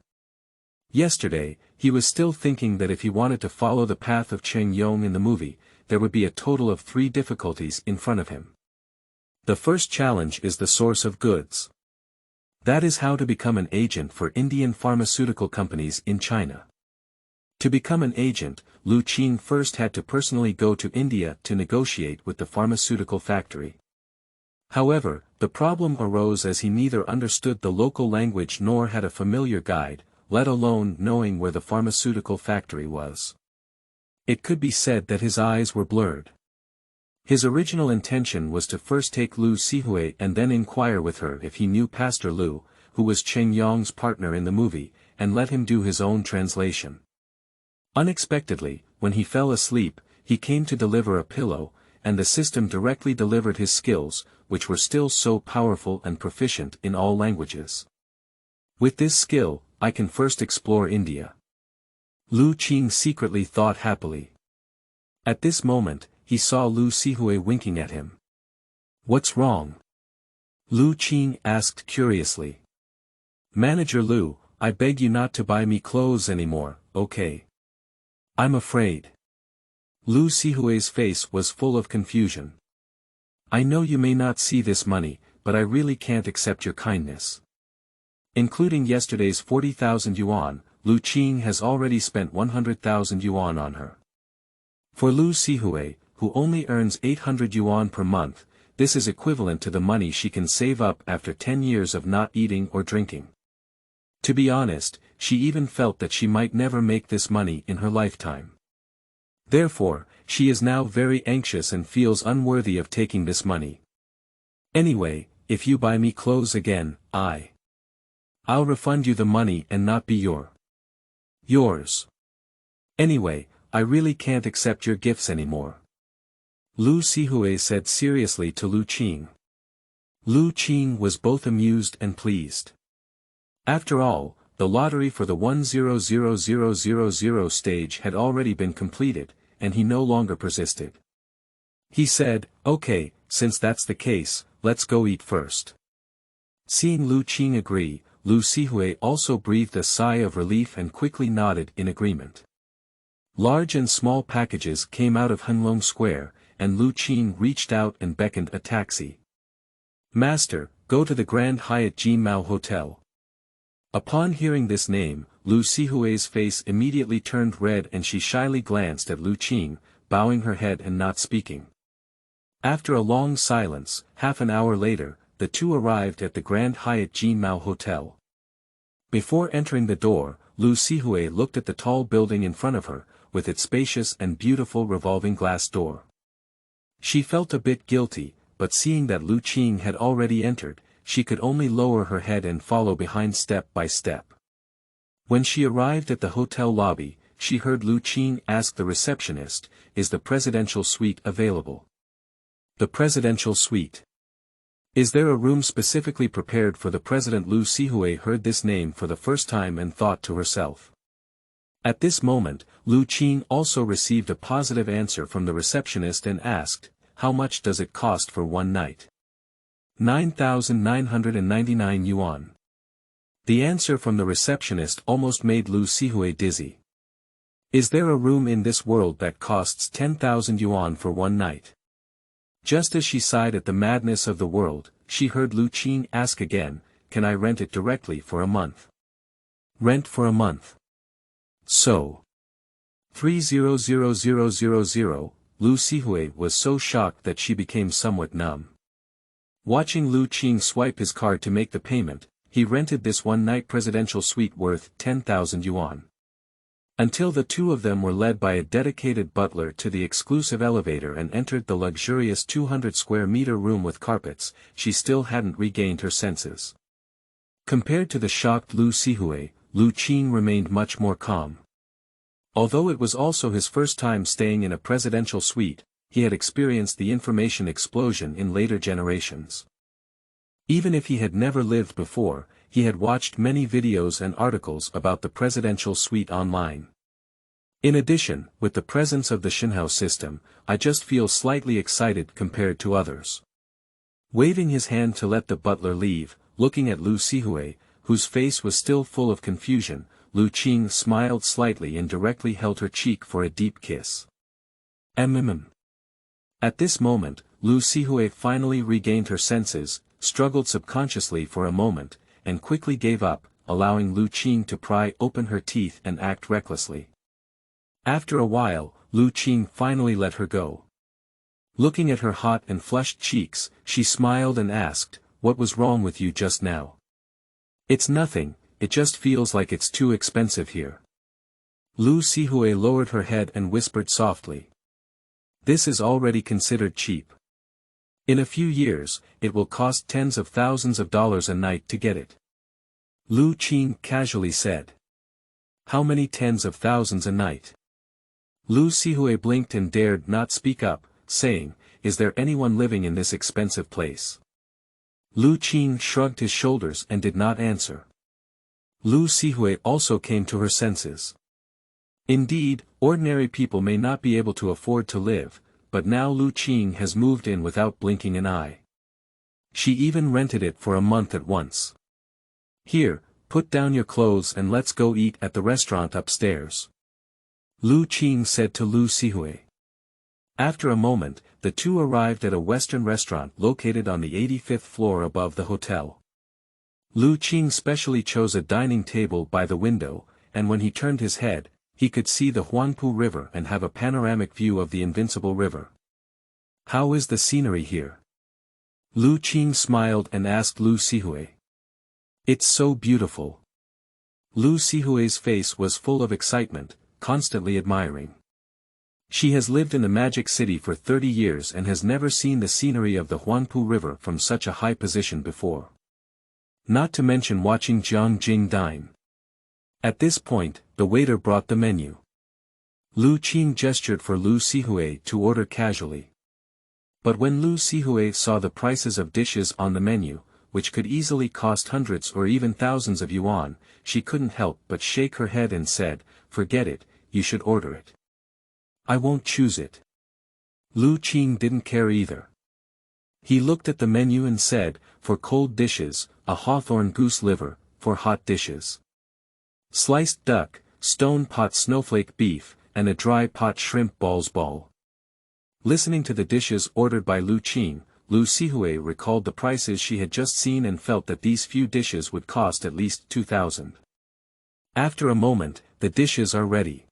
Yesterday, he was still thinking that if he wanted to follow the path of Cheng Yong in the movie, there would be a total of 3 difficulties in front of him. The first challenge is the source of goods. That is how to become an agent for Indian pharmaceutical companies in China. To become an agent, Lu Qing first had to personally go to India to negotiate with the pharmaceutical factory. However, the problem arose as he neither understood the local language nor had a familiar guide, let alone knowing where the pharmaceutical factory was. It could be said that his eyes were blurred. His original intention was to first take Lu Sihue and then inquire with her if he knew Pastor Lu, who was Cheng Yong's partner in the movie, and let him do his own translation. Unexpectedly, when he fell asleep, he came to deliver a pillow, and the system directly delivered his skills, which were still so powerful and proficient in all languages. With this skill, I can first explore India. Lu Qing secretly thought happily. At this moment, he saw Lu Sihue winking at him. What's wrong? Lu Qing asked curiously. Manager Lu, I beg you not to buy me clothes anymore, okay? I'm afraid. Lu Sihue's face was full of confusion. I know you may not see this money, but I really can't accept your kindness. Including yesterday's 40,000 yuan, Lu Qing has already spent 100,000 yuan on her. For Lu Sihue, who only earns 800 yuan per month, this is equivalent to the money she can save up after 10 years of not eating or drinking. To be honest, she even felt that she might never make this money in her lifetime. Therefore, she is now very anxious and feels unworthy of taking this money. Anyway, if you buy me clothes again, I'll refund you the money and not be yours. Anyway, I really can't accept your gifts anymore. Lu Sihue said seriously to Lu Qing. Lu Qing was both amused and pleased. After all, the lottery for the 100000 stage had already been completed, and he no longer persisted. He said, okay, since that's the case, let's go eat first. Seeing Lu Qing agree, Lu Sihue also breathed a sigh of relief and quickly nodded in agreement. Large and small packages came out of Henlong Square, and Lu Qing reached out and beckoned a taxi. Master, go to the Grand Hyatt Jinmao Hotel. Upon hearing this name, Lu Sihue's face immediately turned red and she shyly glanced at Lu Qing, bowing her head and not speaking. After a long silence, half an hour later, the two arrived at the Grand Hyatt Jinmao Hotel. Before entering the door, Lu Sihue looked at the tall building in front of her, with its spacious and beautiful revolving glass door. She felt a bit guilty, but seeing that Lu Qing had already entered, she could only lower her head and follow behind step by step. When she arrived at the hotel lobby, she heard Lu Qing ask the receptionist, "Is the presidential suite available?" The presidential suite. Is there a room specifically prepared for the president? Lu Sihui heard this name for the first time and thought to herself. At this moment, Lu Qing also received a positive answer from the receptionist and asked, "How much does it cost for one night?" 9,999 yuan. The answer from the receptionist almost made Lu Sihui dizzy. Is there a room in this world that costs 10,000 yuan for one night? Just as she sighed at the madness of the world, she heard Lu Qing ask again, "Can I rent it directly for a month?" Rent for a month. So. 300,000, Lu Sihui was so shocked that she became somewhat numb. Watching Lu Qing swipe his card to make the payment, he rented this one-night presidential suite worth 10,000 yuan. Until the two of them were led by a dedicated butler to the exclusive elevator and entered the luxurious 200-square-meter room with carpets, she still hadn't regained her senses. Compared to the shocked Lu Sihui, Lu Qing remained much more calm. Although it was also his first time staying in a presidential suite, he had experienced the information explosion in later generations. Even if he had never lived before, he had watched many videos and articles about the presidential suite online. In addition, with the presence of the Shinhao system, I just feel slightly excited compared to others. Waving his hand to let the butler leave, looking at Lu Sihui, whose face was still full of confusion, Lu Qing smiled slightly and directly held her cheek for a deep kiss. At this moment, Lu Sihui finally regained her senses, struggled subconsciously for a moment, and quickly gave up, allowing Lu Qing to pry open her teeth and act recklessly. After a while, Lu Qing finally let her go. Looking at her hot and flushed cheeks, she smiled and asked, "What was wrong with you just now?" "It's nothing, it just feels like it's too expensive here." Lu Sihui lowered her head and whispered softly. "This is already considered cheap. In a few years, it will cost tens of thousands of dollars a night to get it." Lu Qing casually said. "How many tens of thousands a night?" Lu Sihui blinked and dared not speak up, saying, "Is there anyone living in this expensive place?" Lu Qing shrugged his shoulders and did not answer. Lu Sihui also came to her senses. Indeed, ordinary people may not be able to afford to live, but now Lu Qing has moved in without blinking an eye. She even rented it for a month at once. "Here, put down your clothes and let's go eat at the restaurant upstairs," Lu Qing said to Lu Sihui. After a moment, the two arrived at a Western restaurant located on the 85th floor above the hotel. Lu Qing specially chose a dining table by the window, and when he turned his head, he could see the Huangpu River and have a panoramic view of the Invincible River. "How is the scenery here?" Lu Qing smiled and asked Lu Sihui. "It's so beautiful." Lu Sihui's face was full of excitement, constantly admiring. She has lived in the Magic City for 30 years and has never seen the scenery of the Huangpu River from such a high position before. Not to mention watching Jiang Jing dine. At this point, the waiter brought the menu. Lu Qing gestured for Lu Sihui to order casually. But when Lu Sihui saw the prices of dishes on the menu, which could easily cost hundreds or even thousands of yuan, she couldn't help but shake her head and said, "Forget it, you should order it." "I won't choose it." Lu Qing didn't care either. He looked at the menu and said, "For cold dishes, a hawthorn goose liver, for hot dishes, sliced duck, stone pot snowflake beef, and a dry pot shrimp balls ball." Listening to the dishes ordered by Lu Qing, Lu Sihui recalled the prices she had just seen and felt that these few dishes would cost at least 2,000. After a moment, the dishes are ready.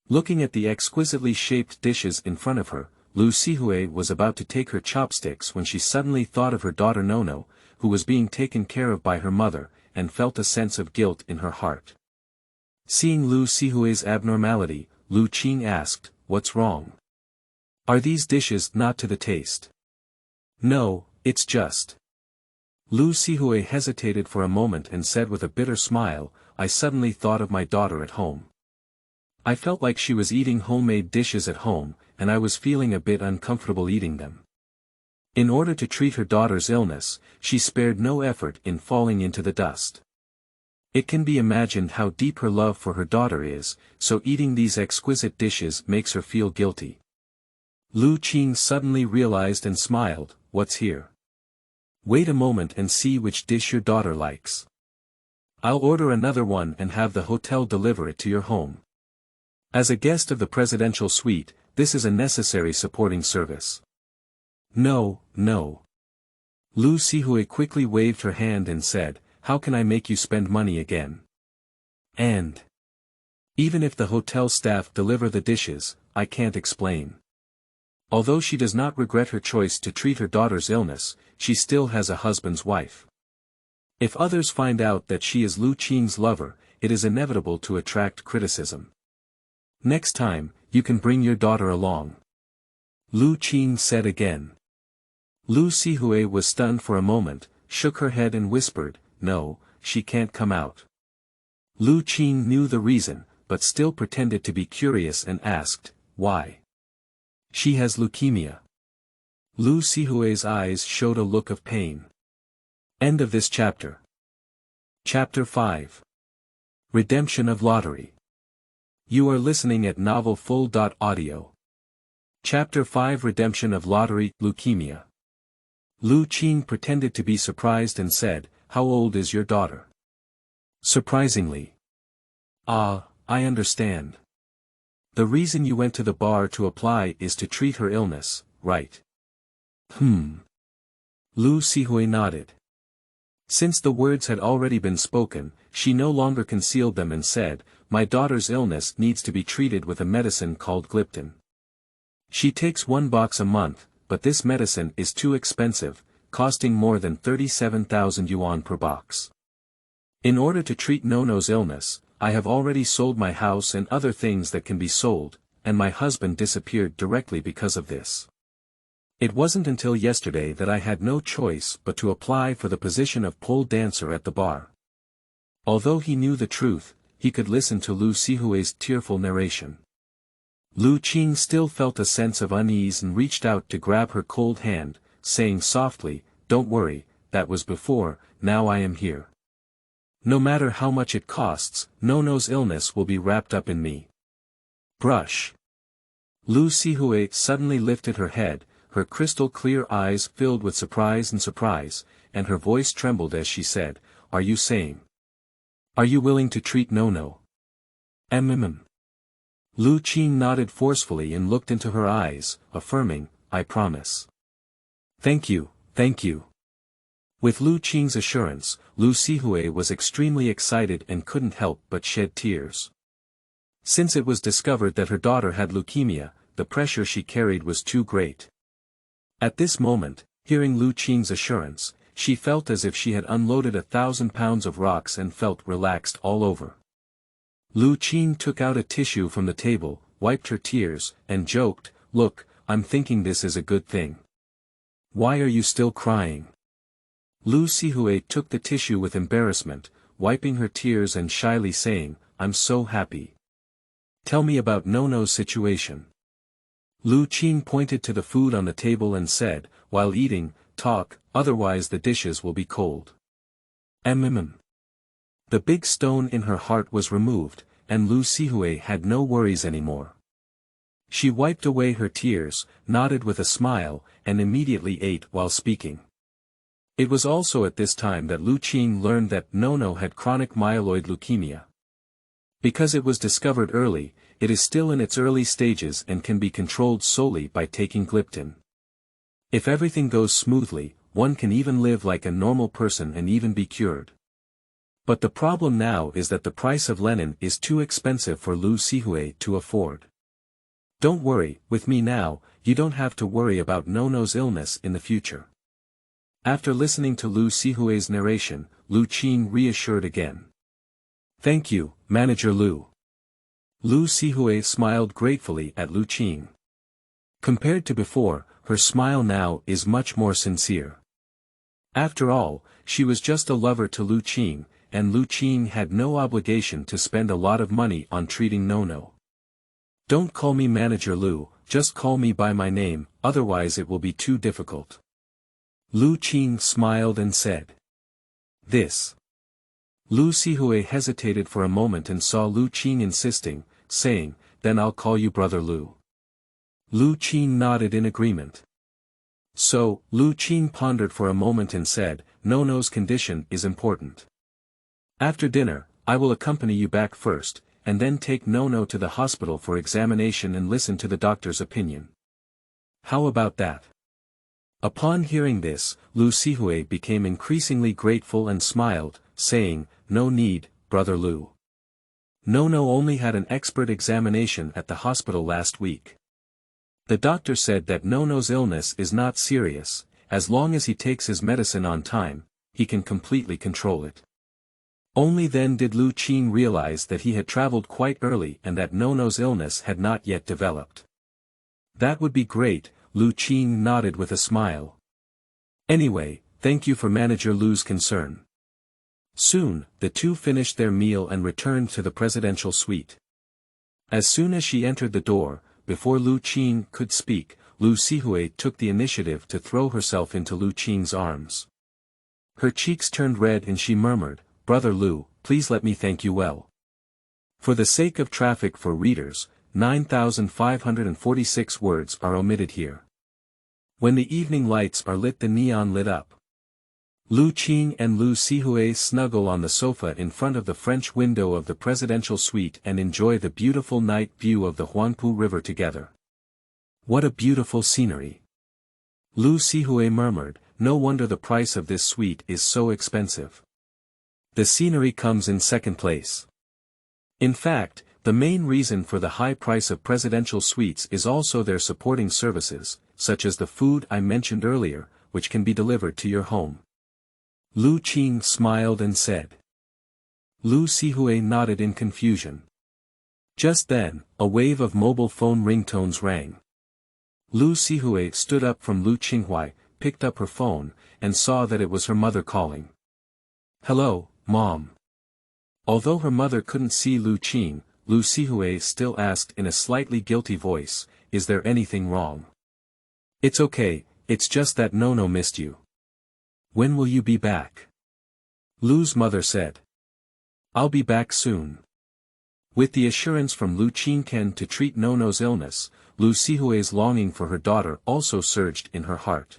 Looking at the exquisitely shaped dishes in front of her, Lu Sihui was about to take her chopsticks when she suddenly thought of her daughter Nono, who was being taken care of by her mother, and felt a sense of guilt in her heart. Seeing Lu Sihui's abnormality, Lu Qing asked, "What's wrong? Are these dishes not to the taste?" No, it's just. Lu Sihui hesitated for a moment and said with a bitter smile, I suddenly thought of my daughter at home. I felt like she was eating homemade dishes at home, and I was feeling a bit uncomfortable eating them. In order to treat her daughter's illness, she spared no effort in falling into the dust. It can be imagined how deep her love for her daughter is, so eating these exquisite dishes makes her feel guilty. Lu Qing suddenly realized and smiled, what's here? Wait a moment and see which dish your daughter likes. I'll order another one and have the hotel deliver it to your home. As a guest of the presidential suite, this is a necessary supporting service. No, no. Lu Sihui quickly waved her hand and said, how can I make you spend money again? And even if the hotel staff deliver the dishes, I can't explain. Although she does not regret her choice to treat her daughter's illness, she still has a husband's wife. If others find out that she is Lu Qing's lover, it is inevitable to attract criticism. Next time, you can bring your daughter along. Lu Qing said again. Lu Sihui was stunned for a moment, shook her head and whispered, no, she can't come out. Lu Qing knew the reason, but still pretended to be curious and asked, why? She has leukemia. Lu Sihui's eyes showed a look of pain. End of this chapter. Chapter 5. Redemption of Lottery. You are listening at novelfull.audio. Chapter 5 Redemption of Lottery, Leukemia. Lu Qing pretended to be surprised and said, how old is your daughter? Surprisingly. Ah, I understand. The reason you went to the bar to apply is to treat her illness, right? Lu Sihui nodded. Since the words had already been spoken, she no longer concealed them and said, my daughter's illness needs to be treated with a medicine called gliptin. She takes 1 box a month, but this medicine is too expensive, costing more than 37,000 yuan per box. In order to treat Nono's illness, I have already sold my house and other things that can be sold, and my husband disappeared directly because of this. It wasn't until yesterday that I had no choice but to apply for the position of pole dancer at the bar. Although he knew the truth, he could listen to Lu Sihui's tearful narration. Lu Qing still felt a sense of unease and reached out to grab her cold hand, saying softly, don't worry, that was before, now I am here. No matter how much it costs, Nono's illness will be wrapped up in me. Brush. Lu Sihui suddenly lifted her head, her crystal-clear eyes filled with surprise, and her voice trembled as she said, are you saying? Are you willing to treat Nono? Lu Qing nodded forcefully and looked into her eyes, affirming, I promise. Thank you, thank you. With Lu Qing's assurance, Lu Sihui was extremely excited and couldn't help but shed tears. Since it was discovered that her daughter had leukemia, the pressure she carried was too great. At this moment, hearing Lu Qing's assurance, she felt as if she had unloaded 1,000 pounds of rocks and felt relaxed all over. Lu Qing took out a tissue from the table, wiped her tears, and joked, look, I'm thinking this is a good thing. Why are you still crying? Lu Sihui took the tissue with embarrassment, wiping her tears and shyly saying, I'm so happy. Tell me about Nono's situation. Lu Qing pointed to the food on the table and said, while eating, talk, otherwise the dishes will be cold. The big stone in her heart was removed, and Lu Sihui had no worries anymore. She wiped away her tears, nodded with a smile, and immediately ate while speaking. It was also at this time that Lu Qing learned that Nono had chronic myeloid leukemia. Because it was discovered early, it is still in its early stages and can be controlled solely by taking gliptin. If everything goes smoothly, one can even live like a normal person and even be cured. But the problem now is that the price of Lenin is too expensive for Lu Sihui to afford. Don't worry, with me now, you don't have to worry about Nono's illness in the future. After listening to Lu Sihui's narration, Lu Qing reassured again. Thank you, Manager Lu. Lu Sihui smiled gratefully at Lu Qing. Compared to before, her smile now is much more sincere. After all, she was just a lover to Lu Qing, and Lu Qing had no obligation to spend a lot of money on treating No. Don't call me Manager Lu, just call me by my name, otherwise it will be too difficult. Lu Qing smiled and said. This. Lu Sihui hesitated for a moment and saw Lu Qing insisting, saying, then I'll call you Brother Lu. Lu Qing nodded in agreement. So, Lu Qing pondered for a moment and said, No's condition is important. After dinner, I will accompany you back first, and then take No to the hospital for examination and listen to the doctor's opinion. How about that? Upon hearing this, Lu Sihui became increasingly grateful and smiled, saying, no need, Brother Lu. No only had an expert examination at the hospital last week. The doctor said that No's illness is not serious, as long as he takes his medicine on time, he can completely control it. Only then did Lu Qing realize that he had traveled quite early and that No's illness had not yet developed. That would be great, Lu Qing nodded with a smile. Anyway, thank you for Manager Lu's concern. Soon, the two finished their meal and returned to the presidential suite. As soon as she entered the door, before Lu Qing could speak, Lu Sihui took the initiative to throw herself into Lu Qing's arms. Her cheeks turned red and she murmured, Brother Lu, please let me thank you well. For the sake of traffic for readers, 9,546 words are omitted here. When the evening lights are lit, the neon lit up. Lu Qing and Lu Sihui snuggle on the sofa in front of the French window of the presidential suite and enjoy the beautiful night view of the Huangpu River together. What a beautiful scenery. Lu Sihui murmured, no wonder the price of this suite is so expensive. The scenery comes in second place. In fact, the main reason for the high price of presidential suites is also their supporting services, such as the food I mentioned earlier, which can be delivered to your home. Lu Qing smiled and said. Lu Sihui nodded in confusion. Just then, a wave of mobile phone ringtones rang. Lu Sihui stood up from Lu Qinghai, picked up her phone, and saw that it was her mother calling. Hello, Mom. Although her mother couldn't see Lu Qing, Lu Sihui still asked in a slightly guilty voice, is there anything wrong? It's okay, it's just that No missed you. When will you be back? Lu's mother said. I'll be back soon. With the assurance from Lu Qingken to treat No's illness, Lu Sihui's longing for her daughter also surged in her heart.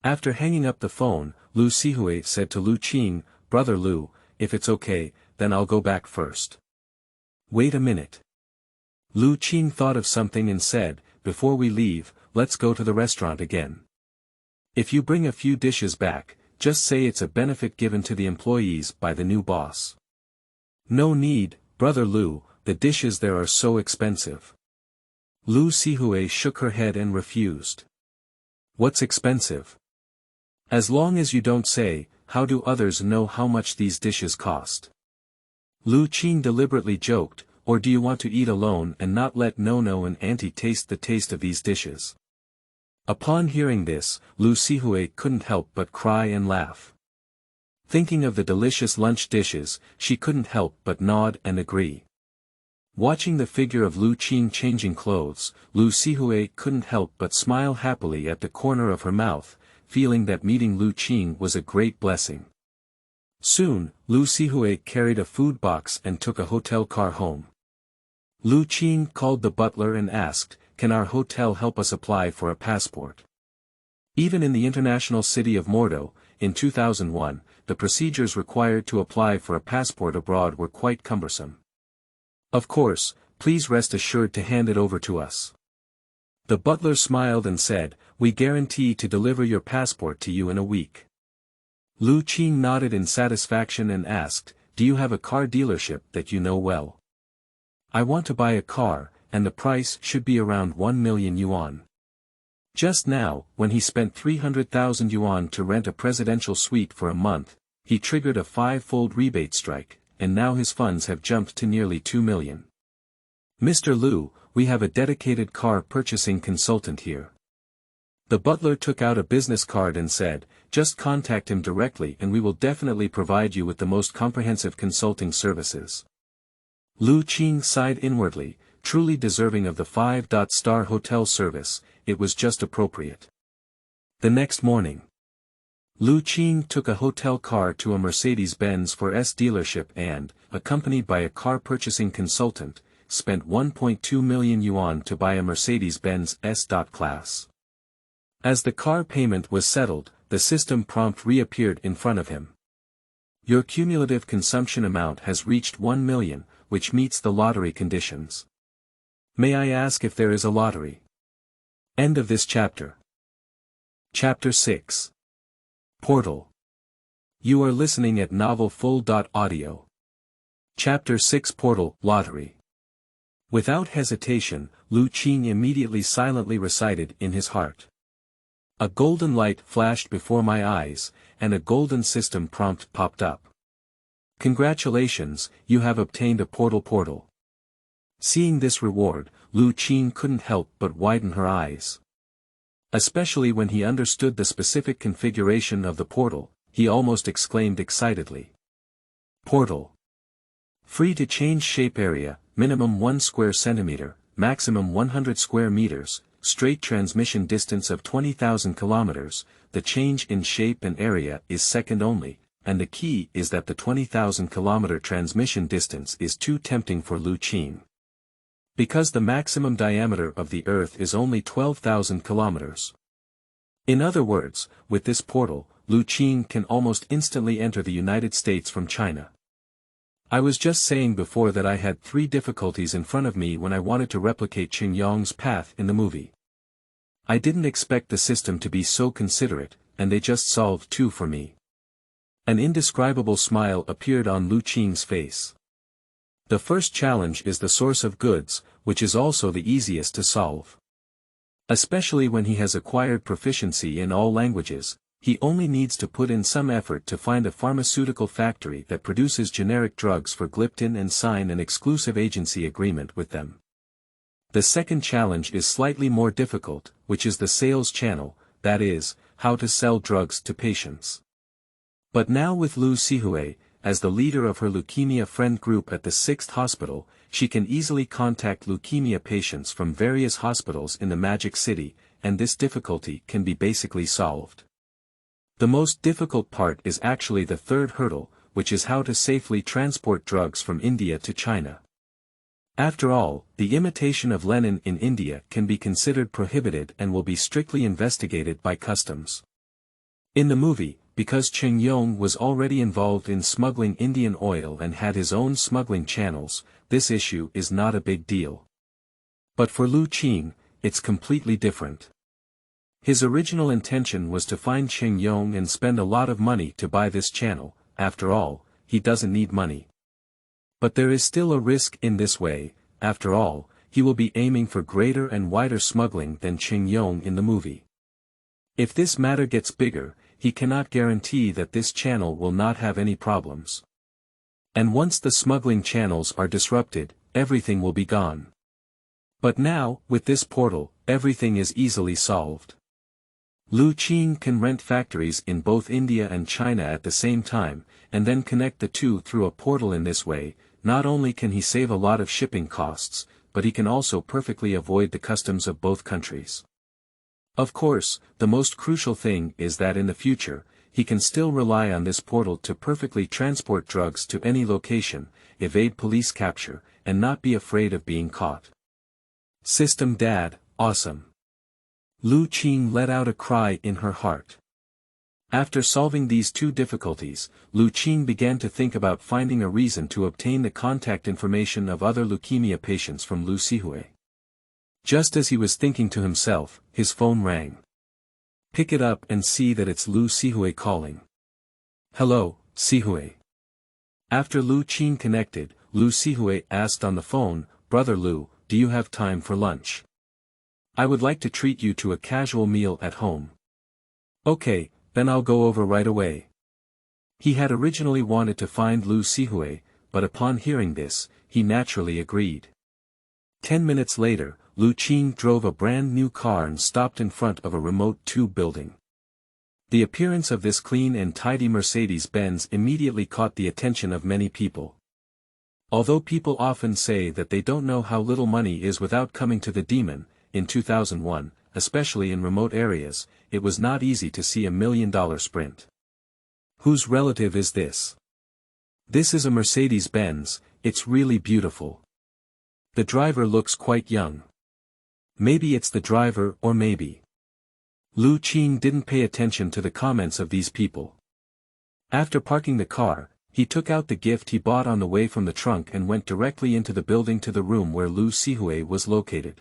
After hanging up the phone, Lu Sihui said to Lu Qing, Brother Lu, if it's okay, then I'll go back first. Wait a minute. Lu Qing thought of something and said, before we leave, let's go to the restaurant again. If you bring a few dishes back, just say it's a benefit given to the employees by the new boss. No need, Brother Lu, the dishes there are so expensive. Lu Sihui shook her head and refused. What's expensive? As long as you don't say, how do others know how much these dishes cost? Lu Qing deliberately joked, or do you want to eat alone and not let No and Auntie taste the taste of these dishes? Upon hearing this, Lu Sihui couldn't help but cry and laugh. Thinking of the delicious lunch dishes, she couldn't help but nod and agree. Watching the figure of Lu Qing changing clothes, Lu Sihui couldn't help but smile happily at the corner of her mouth, feeling that meeting Lu Qing was a great blessing. Soon, Lu Sihui carried a food box and took a hotel car home. Lu Qing called the butler and asked, can our hotel help us apply for a passport? Even in the international city of Mordo, in 2001, the procedures required to apply for a passport abroad were quite cumbersome. Of course, please rest assured to hand it over to us. The butler smiled and said, we guarantee to deliver your passport to you in a week. Lu Qing nodded in satisfaction and asked, do you have a car dealership that you know well? I want to buy a car, and the price should be around 1 million yuan. Just now, when he spent 300,000 yuan to rent a presidential suite for a month, he triggered a 5-fold rebate strike, and now his funds have jumped to nearly 2 million. Mr. Lu, we have a dedicated car purchasing consultant here. The butler took out a business card and said, "Just contact him directly and we will definitely provide you with the most comprehensive consulting services." Lu Qing sighed inwardly, truly deserving of the 5-star hotel service, it was just appropriate. The next morning, Lu Qing took a hotel car to a Mercedes-Benz 4S dealership and, accompanied by a car purchasing consultant, spent 1.2 million yuan to buy a Mercedes-Benz S-Class. As the car payment was settled, the system prompt reappeared in front of him. Your cumulative consumption amount has reached 1 million, which meets the lottery conditions. May I ask if there is a lottery? End of this chapter. Chapter 6. Portal. You are listening at novelfull.audio. Chapter 6 Portal, Lottery. Without hesitation, Lu Qing immediately silently recited in his heart. A golden light flashed before my eyes, and a golden system prompt popped up. Congratulations, you have obtained a portal. Seeing this reward, Lu Qing couldn't help but widen her eyes. Especially when he understood the specific configuration of the portal, he almost exclaimed excitedly. Portal. Free to change shape area, minimum 1 square centimeter, maximum 100 square meters, straight transmission distance of 20,000 kilometers, the change in shape and area is second only, and the key is that the 20,000 kilometer transmission distance is too tempting for Lu Qing. Because the maximum diameter of the Earth is only 12,000 kilometers. In other words, with this portal, Lu Qing can almost instantly enter the United States from China. I was just saying before that I had 3 difficulties in front of me when I wanted to replicate Qing Yong's path in the movie. I didn't expect the system to be so considerate, and they just solved 2 for me. An indescribable smile appeared on Lu Qing's face. The first challenge is the source of goods, which is also the easiest to solve. Especially when he has acquired proficiency in all languages, he only needs to put in some effort to find a pharmaceutical factory that produces generic drugs for Gliptin and sign an exclusive agency agreement with them. The second challenge is slightly more difficult, which is the sales channel, that is, how to sell drugs to patients. But now with Lu Sihue, as the leader of her leukemia friend group at the 6th hospital, she can easily contact leukemia patients from various hospitals in the Magic City, and this difficulty can be basically solved. The most difficult part is actually the third hurdle, which is how to safely transport drugs from India to China. After all, the imitation of Lenin in India can be considered prohibited and will be strictly investigated by customs. In the movie, because Qing Yong was already involved in smuggling Indian oil and had his own smuggling channels, this issue is not a big deal. But for Lu Qing, it's completely different. His original intention was to find Qing Yong and spend a lot of money to buy this channel. After all, he doesn't need money. But there is still a risk in this way. After all, he will be aiming for greater and wider smuggling than Qing Yong in the movie. If this matter gets bigger, he cannot guarantee that this channel will not have any problems. And once the smuggling channels are disrupted, everything will be gone. But now, with this portal, everything is easily solved. Lu Qing can rent factories in both India and China at the same time, and then connect the two through a portal. In this way, not only can he save a lot of shipping costs, but he can also perfectly avoid the customs of both countries. Of course, the most crucial thing is that in the future, he can still rely on this portal to perfectly transport drugs to any location, evade police capture, and not be afraid of being caught. System Dad, awesome. Lu Qing let out a cry in her heart. After solving these 2 difficulties, Lu Qing began to think about finding a reason to obtain the contact information of other leukemia patients from Lu Sihue. Just as he was thinking to himself, his phone rang. Pick it up and see that it's Lu Sihue calling. Hello, Sihue. After Lu Qing connected, Lu Sihue asked on the phone, Brother Lu, do you have time for lunch? I would like to treat you to a casual meal at home. Okay, then I'll go over right away. He had originally wanted to find Lu Sihue, but upon hearing this, he naturally agreed. 10 minutes later, Lu Qing drove a brand new car and stopped in front of a remote tube building. The appearance of this clean and tidy Mercedes-Benz immediately caught the attention of many people. Although people often say that they don't know how little money is without coming to the demon, in 2001, especially in remote areas, it was not easy to see $1 million Sprint. Whose relative is this? This is a Mercedes-Benz, it's really beautiful. The driver looks quite young. Maybe it's the driver or maybe. Lu Qing didn't pay attention to the comments of these people. After parking the car, he took out the gift he bought on the way from the trunk and went directly into the building to the room where Lu Sihue was located.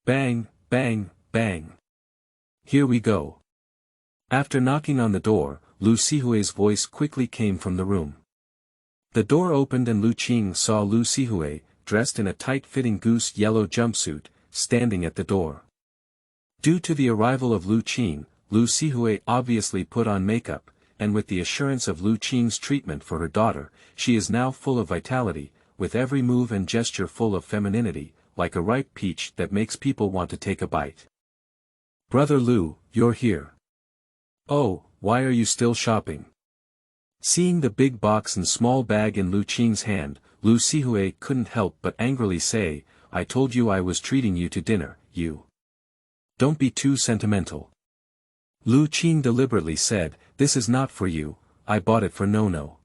Bang, bang, bang. Here we go. After knocking on the door, Lu Sihue's voice quickly came from the room. The door opened and Lu Qing saw Lu Sihue, dressed in a tight-fitting goose yellow jumpsuit, standing at the door. Due to the arrival of Lu Qing, Lu Sihue obviously put on makeup, and with the assurance of Lu Qing's treatment for her daughter, she is now full of vitality, with every move and gesture full of femininity, like a ripe peach that makes people want to take a bite. Brother Lu, you're here. Oh, why are you still shopping? Seeing the big box and small bag in Lu Qing's hand, Lu Sihue couldn't help but angrily say, I told you I was treating you to dinner, you. Don't be too sentimental. Lu Qing deliberately said, this is not for you, I bought it for Nono.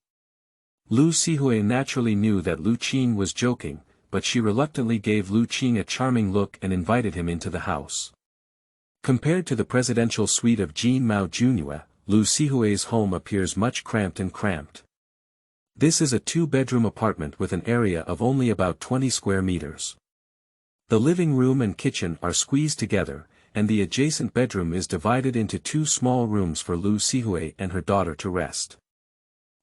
Lu Sihue naturally knew that Lu Qing was joking, but she reluctantly gave Lu Qing a charming look and invited him into the house. Compared to the presidential suite of Jean Mao Jr., Lu Sihue's home appears much cramped and cramped. This is a two-bedroom apartment with an area of only about 20 square meters. The living room and kitchen are squeezed together, and the adjacent bedroom is divided into two small rooms for Lu Sihue and her daughter to rest.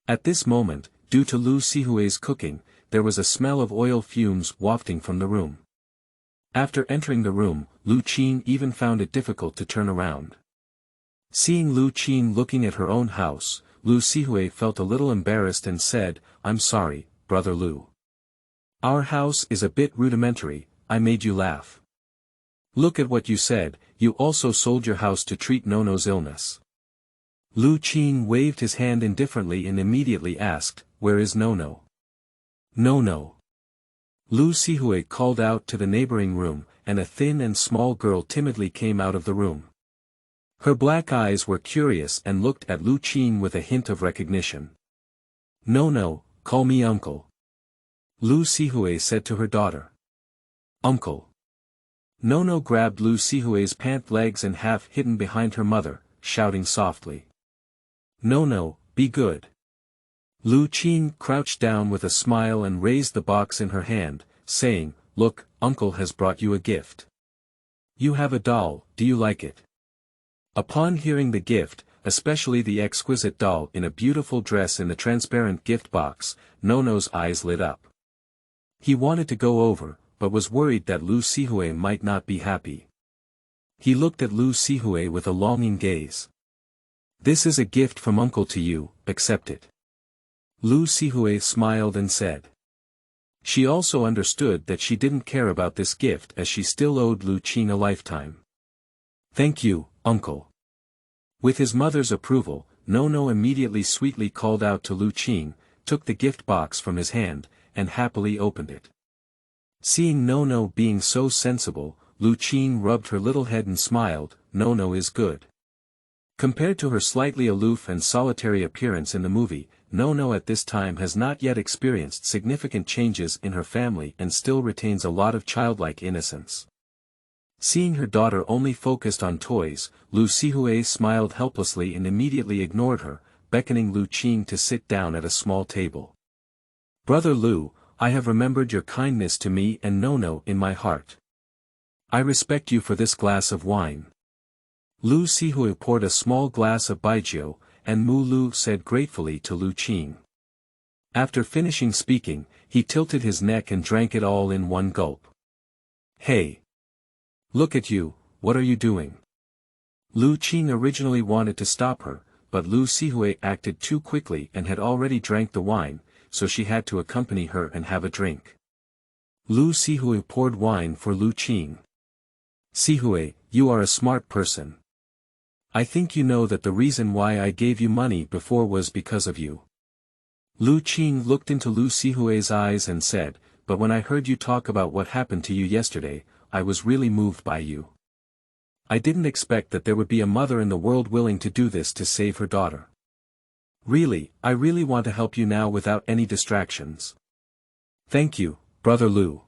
At this moment, due to Lu Sihue's cooking, there was a smell of oil fumes wafting from the room. After entering the room, Lu Qing even found it difficult to turn around. Seeing Lu Qing looking at her own house, Lu Sihue felt a little embarrassed and said, I'm sorry, brother Lu. Our house is a bit rudimentary, I made you laugh. Look at what you said, you also sold your house to treat Nono's illness. Lu Qing waved his hand indifferently and immediately asked, where is Nono? Nono. Lu Sihue called out to the neighboring room, and a thin and small girl timidly came out of the room. Her black eyes were curious and looked at Lu Qing with a hint of recognition. Nono, call me uncle. Lu Sihue said to her daughter. Uncle. Nono grabbed Lu Sihue's pant legs and half hidden behind her mother, shouting softly. Nono, be good. Lu Qing crouched down with a smile and raised the box in her hand, saying, look, uncle has brought you a gift. You have a doll, do you like it? Upon hearing the gift, especially the exquisite doll in a beautiful dress in the transparent gift box, Nono's eyes lit up. He wanted to go over, but was worried that Lu Sihue might not be happy. He looked at Lu Sihue with a longing gaze. This is a gift from uncle to you, accept it. Lu Sihue smiled and said. She also understood that she didn't care about this gift as she still owed Lu Qing a lifetime. Thank you, uncle. With his mother's approval, Nono immediately sweetly called out to Lu Qing, took the gift box from his hand, and happily opened it. Seeing Nono being so sensible, Lu Qing rubbed her little head and smiled, Nono is good. Compared to her slightly aloof and solitary appearance in the movie, Nono at this time has not yet experienced significant changes in her family and still retains a lot of childlike innocence. Seeing her daughter only focused on toys, Lu Sihue smiled helplessly and immediately ignored her, beckoning Lu Qing to sit down at a small table. Brother Lu, I have remembered your kindness to me and Nono in my heart. I respect you for this glass of wine. Lu Sihue poured a small glass of baijiu, and Mu Lu said gratefully to Lu Qing. After finishing speaking, he tilted his neck and drank it all in one gulp. Hey! Look at you, what are you doing? Lu Qing originally wanted to stop her, but Lu Sihue acted too quickly and had already drank the wine, so she had to accompany her and have a drink. Lu Sihui poured wine for Lu Qing. Sihui, you are a smart person. I think you know that the reason why I gave you money before was because of you. Lu Qing looked into Lu Sihui's eyes and said, but when I heard you talk about what happened to you yesterday, I was really moved by you. I didn't expect that there would be a mother in the world willing to do this to save her daughter. Really, I really want to help you now without any distractions. Thank you, Brother Lu.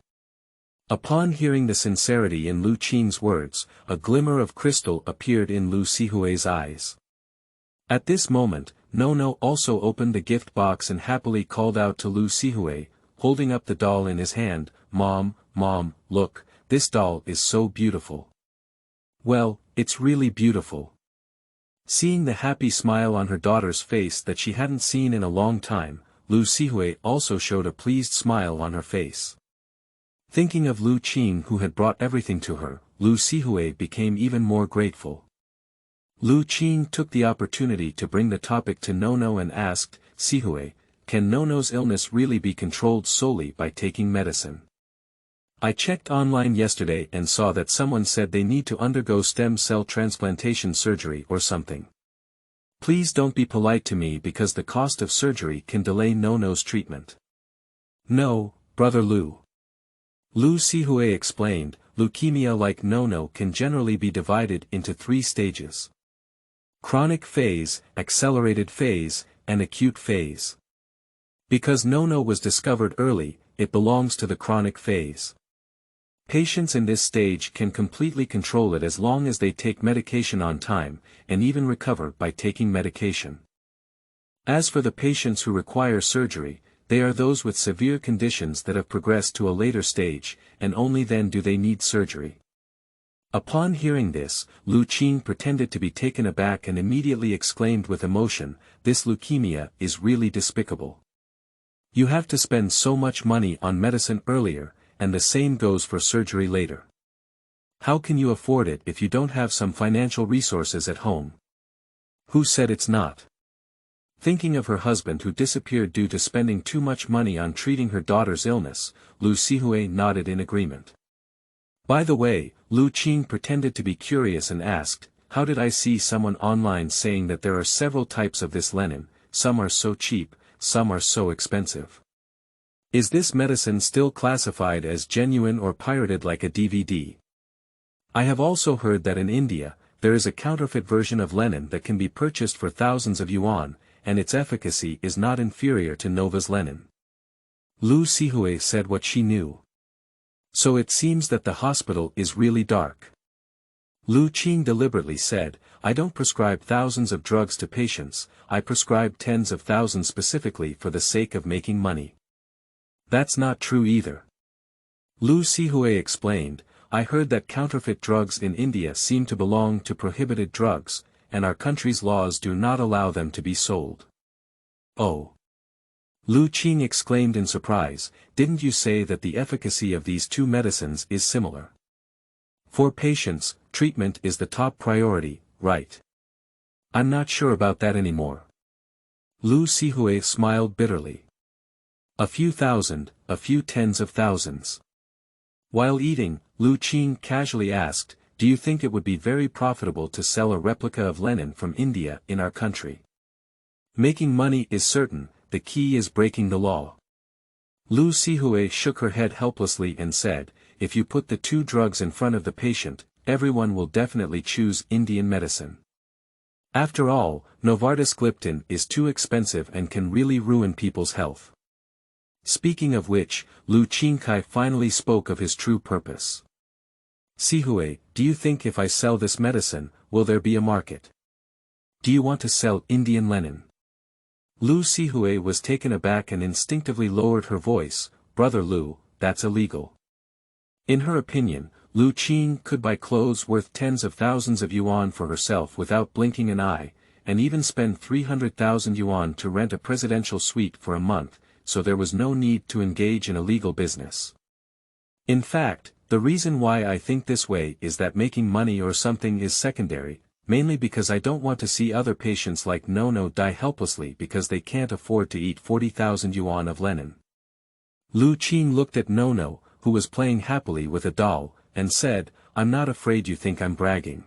Upon hearing the sincerity in Lu Qing's words, a glimmer of crystal appeared in Lu Sihui's eyes. At this moment, Nono also opened the gift box and happily called out to Lu Sihui, holding up the doll in his hand, Mom, look, this doll is so beautiful. Well, it's really beautiful. Seeing the happy smile on her daughter's face that she hadn't seen in a long time, Lu Sihui also showed a pleased smile on her face. Thinking of Lu Qing who had brought everything to her, Lu Sihui became even more grateful. Lu Qing took the opportunity to bring the topic to Nono and asked, Sihui, can Nono's illness really be controlled solely by taking medicine? I checked online yesterday and saw that someone said they need to undergo stem cell transplantation surgery or something. Please don't be polite to me because the cost of surgery can delay Nono's treatment. No, Brother Lu. Lu Sihui explained, leukemia like Nono can generally be divided into 3 stages. Chronic phase, accelerated phase, and acute phase. Because Nono was discovered early, it belongs to the chronic phase. Patients in this stage can completely control it as long as they take medication on time, and even recover by taking medication. As for the patients who require surgery, they are those with severe conditions that have progressed to a later stage, and only then do they need surgery. Upon hearing this, Lu Qing pretended to be taken aback and immediately exclaimed with emotion, this leukemia is really despicable. You have to spend so much money on medicine earlier, and the same goes for surgery later. How can you afford it if you don't have some financial resources at home? Who said it's not? Thinking of her husband who disappeared due to spending too much money on treating her daughter's illness, Lu Sihui nodded in agreement. By the way, Lu Qing pretended to be curious and asked, how did I see someone online saying that there are several types of this Lenin, some are so cheap, some are so expensive. Is this medicine still classified as genuine or pirated like a DVD? I have also heard that in India, there is a counterfeit version of Lenin that can be purchased for thousands of yuan, and its efficacy is not inferior to Nova's Lenin. Lu Sihui said what she knew. So it seems that the hospital is really dark. Lu Qing deliberately said, I don't prescribe thousands of drugs to patients, I prescribe tens of thousands specifically for the sake of making money. That's not true either. Lu Sihui explained, I heard that counterfeit drugs in India seem to belong to prohibited drugs, and our country's laws do not allow them to be sold. Oh! Lu Qing exclaimed in surprise, didn't you say that the efficacy of these 2 medicines is similar? For patients, treatment is the top priority, right? I'm not sure about that anymore. Lu Sihui smiled bitterly. A few thousand, a few tens of thousands. While eating, Lu Qing casually asked, do you think it would be very profitable to sell a replica of Lenin from India in our country? Making money is certain, the key is breaking the law. Lu Sihui shook her head helplessly and said, if you put the 2 drugs in front of the patient, everyone will definitely choose Indian medicine. After all, Novartis Gliptin is too expensive and can really ruin people's health. Speaking of which, Lu Qingkai finally spoke of his true purpose. Sihui, do you think if I sell this medicine, will there be a market? Do you want to sell Indian Lenin? Lu Sihui was taken aback and instinctively lowered her voice, Brother Lu, that's illegal. In her opinion, Lu Qing could buy clothes worth tens of thousands of yuan for herself without blinking an eye, and even spend 300,000 yuan to rent a presidential suite for a month, so there was no need to engage in illegal business. In fact, the reason why I think this way is that making money or something is secondary, mainly because I don't want to see other patients like Nono die helplessly because they can't afford to eat 40,000 yuan of Lenin. Lu Qing looked at Nono, who was playing happily with a doll, and said, "I'm not afraid you think I'm bragging.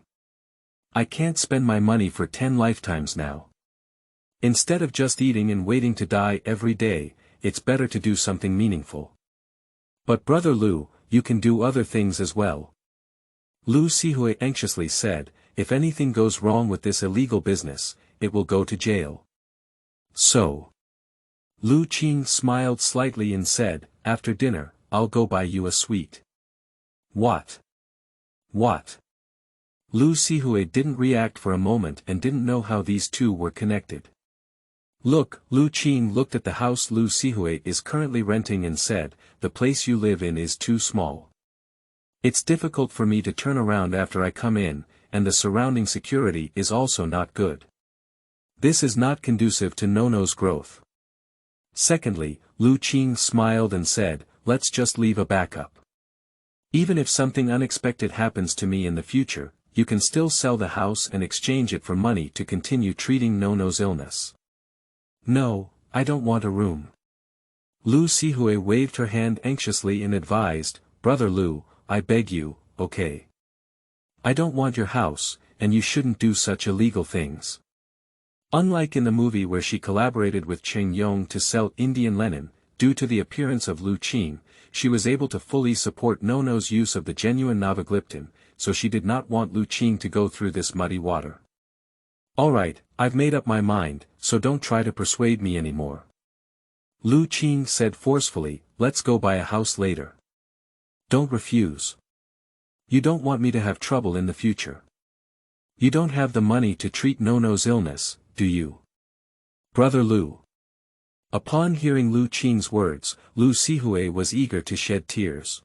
I can't spend my money for 10 lifetimes now. Instead of just eating and waiting to die every day, it's better to do something meaningful." "But Brother Lu, you can do other things as well." Lu Sihui anxiously said, "If anything goes wrong with this illegal business, it will go to jail." "So?" Lu Qing smiled slightly and said, "After dinner, I'll go buy you a sweet." "What? What?" Lu Sihui didn't react for a moment and didn't know how these two were connected. "Look," Lu Qing looked at the house Lu Sihui is currently renting and said, "The place you live in is too small. It's difficult for me to turn around after I come in, and the surrounding security is also not good. This is not conducive to Nono's growth. Secondly," Lu Qing smiled and said, "Let's just leave a backup. Even if something unexpected happens to me in the future, you can still sell the house and exchange it for money to continue treating Nono's illness." "No, I don't want a room." Lu Sihui waved her hand anxiously and advised, "Brother Lu, I beg you, okay? I don't want your house, and you shouldn't do such illegal things." Unlike in the movie where she collaborated with Cheng Yong to sell Indian Lenin, due to the appearance of Lu Qing, she was able to fully support Nono's use of the genuine Navagliptin, so she did not want Lu Qing to go through this muddy water. "Alright, I've made up my mind, so don't try to persuade me anymore." Lu Qing said forcefully, "Let's go buy a house later. Don't refuse. You don't want me to have trouble in the future. You don't have the money to treat Nono's illness, do you? Brother Lu." Upon hearing Lu Qing's words, Lu Sihui was eager to shed tears.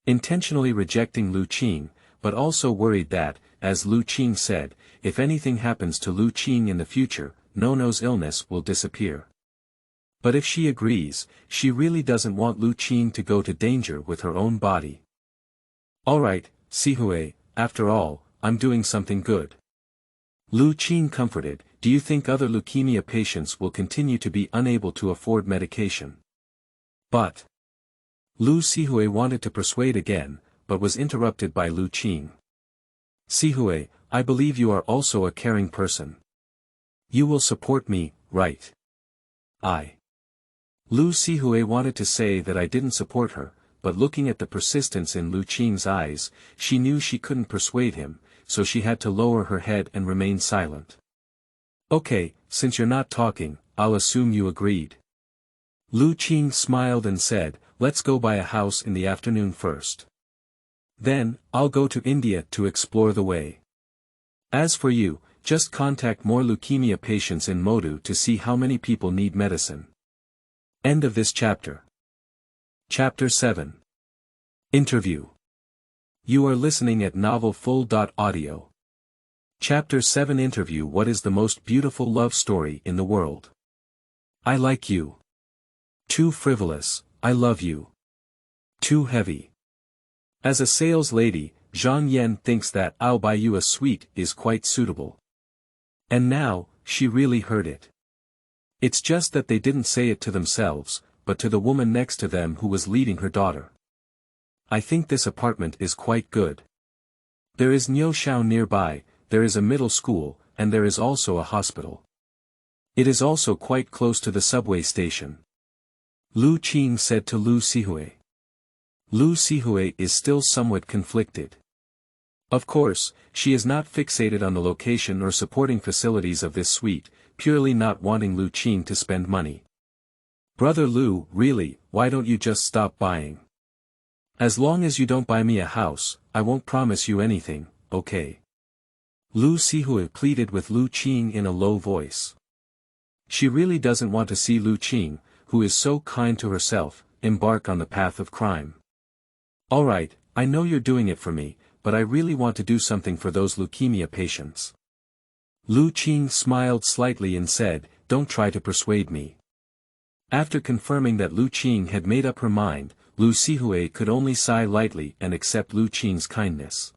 Intentionally rejecting Lu Qing, but also worried that, as Lu Qing said, if anything happens to Lu Qing in the future, Nono's illness will disappear. But if she agrees, she really doesn't want Lu Qing to go to danger with her own body. "Alright, Sihui, after all, I'm doing something good." Lu Qing comforted, "Do you think other leukemia patients will continue to be unable to afford medication?" "But..." Lu Sihui wanted to persuade again, but was interrupted by Lu Qing. "Sihui, I believe you are also a caring person. You will support me, right?" Lu Sihui wanted to say that I didn't support her, but looking at the persistence in Lu Qing's eyes, she knew she couldn't persuade him, so she had to lower her head and remain silent. "Okay, since you're not talking, I'll assume you agreed." Lu Qing smiled and said, "Let's go buy a house in the afternoon first. Then, I'll go to India to explore the way. As for you, just contact more leukemia patients in Modu to see how many people need medicine." End of this chapter. Chapter 7. Interview. You are listening at novelfull.audio. Chapter 7 Interview. What is the most beautiful love story in the world? I like you. Too frivolous, I love you. Too heavy. As a sales lady, Zhang Yan thinks that "I'll buy you a sweet" is quite suitable. And now, she really heard it. It's just that they didn't say it to themselves, but to the woman next to them who was leading her daughter. "I think this apartment is quite good. There is Niushao nearby, there is a middle school, and there is also a hospital. It is also quite close to the subway station." Lu Qing said to Lu Sihui. Lu Sihui is still somewhat conflicted. Of course, she is not fixated on the location or supporting facilities of this suite, purely not wanting Lu Qing to spend money. "Brother Lu, really, why don't you just stop buying? As long as you don't buy me a house, I won't promise you anything, okay?" Lu Sihui pleaded with Lu Qing in a low voice. She really doesn't want to see Lu Qing, who is so kind to herself, embark on the path of crime. "Alright, I know you're doing it for me, but I really want to do something for those leukemia patients." Lu Qing smiled slightly and said, "Don't try to persuade me." After confirming that Lu Qing had made up her mind, Lu Sihui could only sigh lightly and accept Lu Qing's kindness.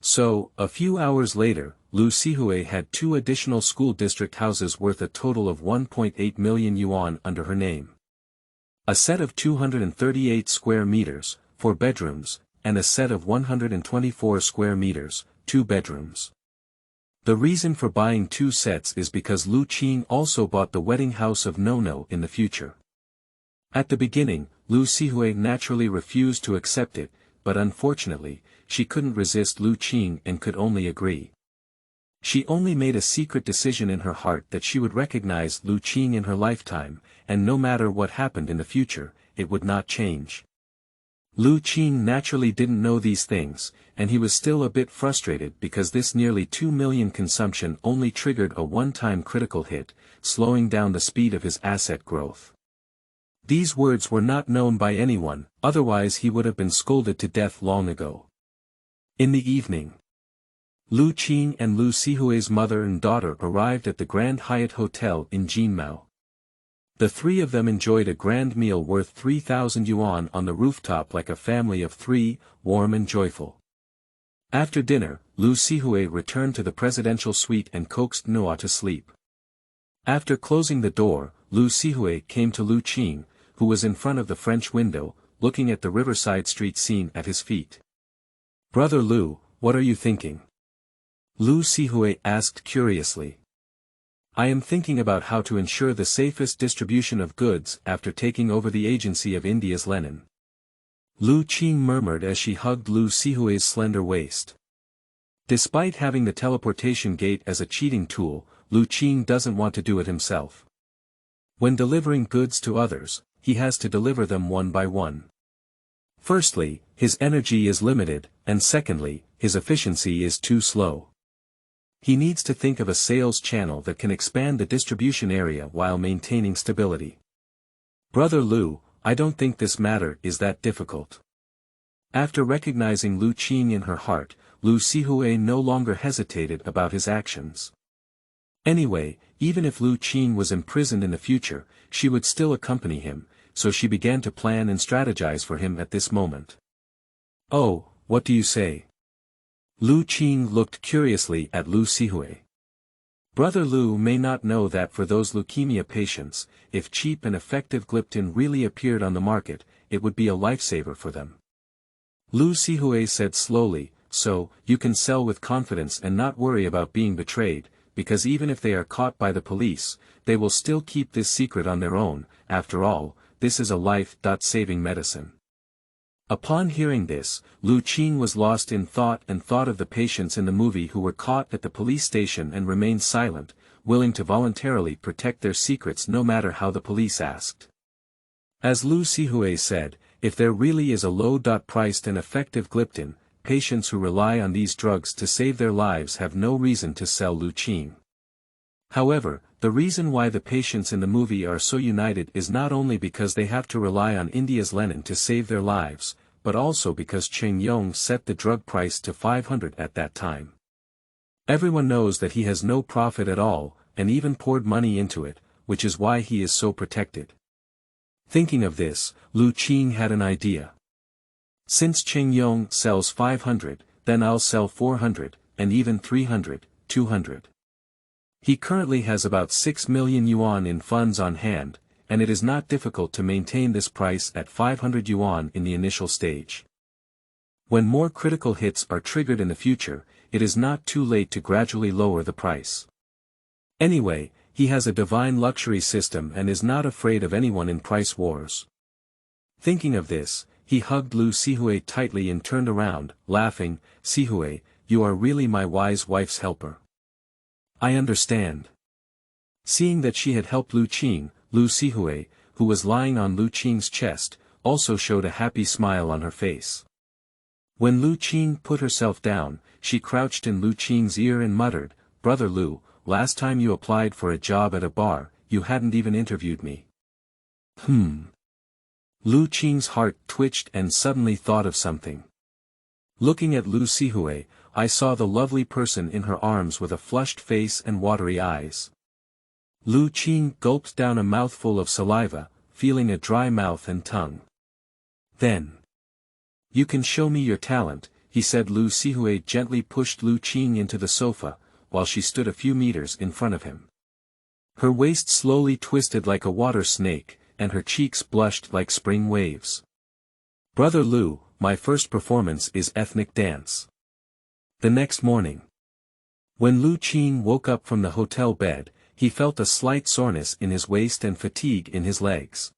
So, a few hours later, Lu Sihui had 2 additional school district houses worth a total of 1.8 million yuan under her name. A set of 238 square meters, 4 bedrooms, and a set of 124 square meters, 2 bedrooms. The reason for buying 2 sets is because Lu Qing also bought the wedding house of No in the future. At the beginning, Lu Sihui naturally refused to accept it, but unfortunately, she couldn't resist Lu Qing and could only agree. She only made a secret decision in her heart that she would recognize Lu Qing in her lifetime, and no matter what happened in the future, it would not change. Lu Qing naturally didn't know these things, and he was still a bit frustrated because this nearly 2 million consumption only triggered a one-time critical hit, slowing down the speed of his asset growth. These words were not known by anyone, otherwise he would have been scolded to death long ago. In the evening, Lu Qing and Lu Sihui's mother and daughter arrived at the Grand Hyatt Hotel in Jinmao. The 3 of them enjoyed a grand meal worth 3,000 yuan on the rooftop like a family of 3, warm and joyful. After dinner, Lu Sihui returned to the presidential suite and coaxed Noah to sleep. After closing the door, Lu Sihui came to Lu Qing, who was in front of the French window, looking at the riverside street scene at his feet. "Brother Lu, what are you thinking?" Lu Sihui asked curiously. "I am thinking about how to ensure the safest distribution of goods after taking over the agency of India's Lenin." Lu Qing murmured as she hugged Lu Sihui's slender waist. Despite having the teleportation gate as a cheating tool, Lu Qing doesn't want to do it himself. When delivering goods to others, he has to deliver them one by one. Firstly, his energy is limited, and secondly, his efficiency is too slow. He needs to think of a sales channel that can expand the distribution area while maintaining stability. "Brother Lu, I don't think this matter is that difficult." After recognizing Lu Qing in her heart, Lu Sihui no longer hesitated about his actions. Anyway, even if Lu Qing was imprisoned in the future, she would still accompany him, so she began to plan and strategize for him at this moment. "Oh, what do you say?" Lu Qing looked curiously at Lu Sihui. Brother Lu may not know that for those leukemia patients, if cheap and effective gliptin really appeared on the market, it would be a lifesaver for them. Lu Sihui said slowly, "So, you can sell with confidence and not worry about being betrayed, because even if they are caught by the police, they will still keep this secret on their own. After all, this is a life-saving medicine." Upon hearing this, Lu Qing was lost in thought and thought of the patients in the movie who were caught at the police station and remained silent, willing to voluntarily protect their secrets no matter how the police asked. As Lu Sihui said, if there really is a low-priced and effective gliptin, patients who rely on these drugs to save their lives have no reason to sell Lu Qing. However, the reason why the patients in the movie are so united is not only because they have to rely on India's Lenin to save their lives, but also because Qing Yong set the drug price to 500 at that time. Everyone knows that he has no profit at all, and even poured money into it, which is why he is so protected. Thinking of this, Lu Qing had an idea. "Since Qing Yong sells 500, then I'll sell 400, and even 300, 200. He currently has about 6 million yuan in funds on hand, and it is not difficult to maintain this price at 500 yuan in the initial stage. When more critical hits are triggered in the future, it is not too late to gradually lower the price. Anyway, he has a divine luxury system and is not afraid of anyone in price wars." Thinking of this, he hugged Lu Sihui tightly and turned around, laughing, "Sihui, you are really my wise wife's helper." "I understand." Seeing that she had helped Lu Qing, Lu Sihui, who was lying on Lu Qing's chest, also showed a happy smile on her face. When Lu Qing put herself down, she crouched in Lu Qing's ear and muttered, "Brother Lu, last time you applied for a job at a bar, you hadn't even interviewed me." Lu Qing's heart twitched and suddenly thought of something. Looking at Lu Sihui, I saw the lovely person in her arms with a flushed face and watery eyes. Lu Qing gulped down a mouthful of saliva, feeling a dry mouth and tongue. Then, "You can show me your talent," he said. Lu Sihui gently pushed Lu Qing into the sofa, while she stood a few meters in front of him. Her waist slowly twisted like a water snake, and her cheeks blushed like spring waves. "Brother Lu, my first performance is ethnic dance." The next morning, when Lu Qing woke up from the hotel bed, he felt a slight soreness in his waist and fatigue in his legs.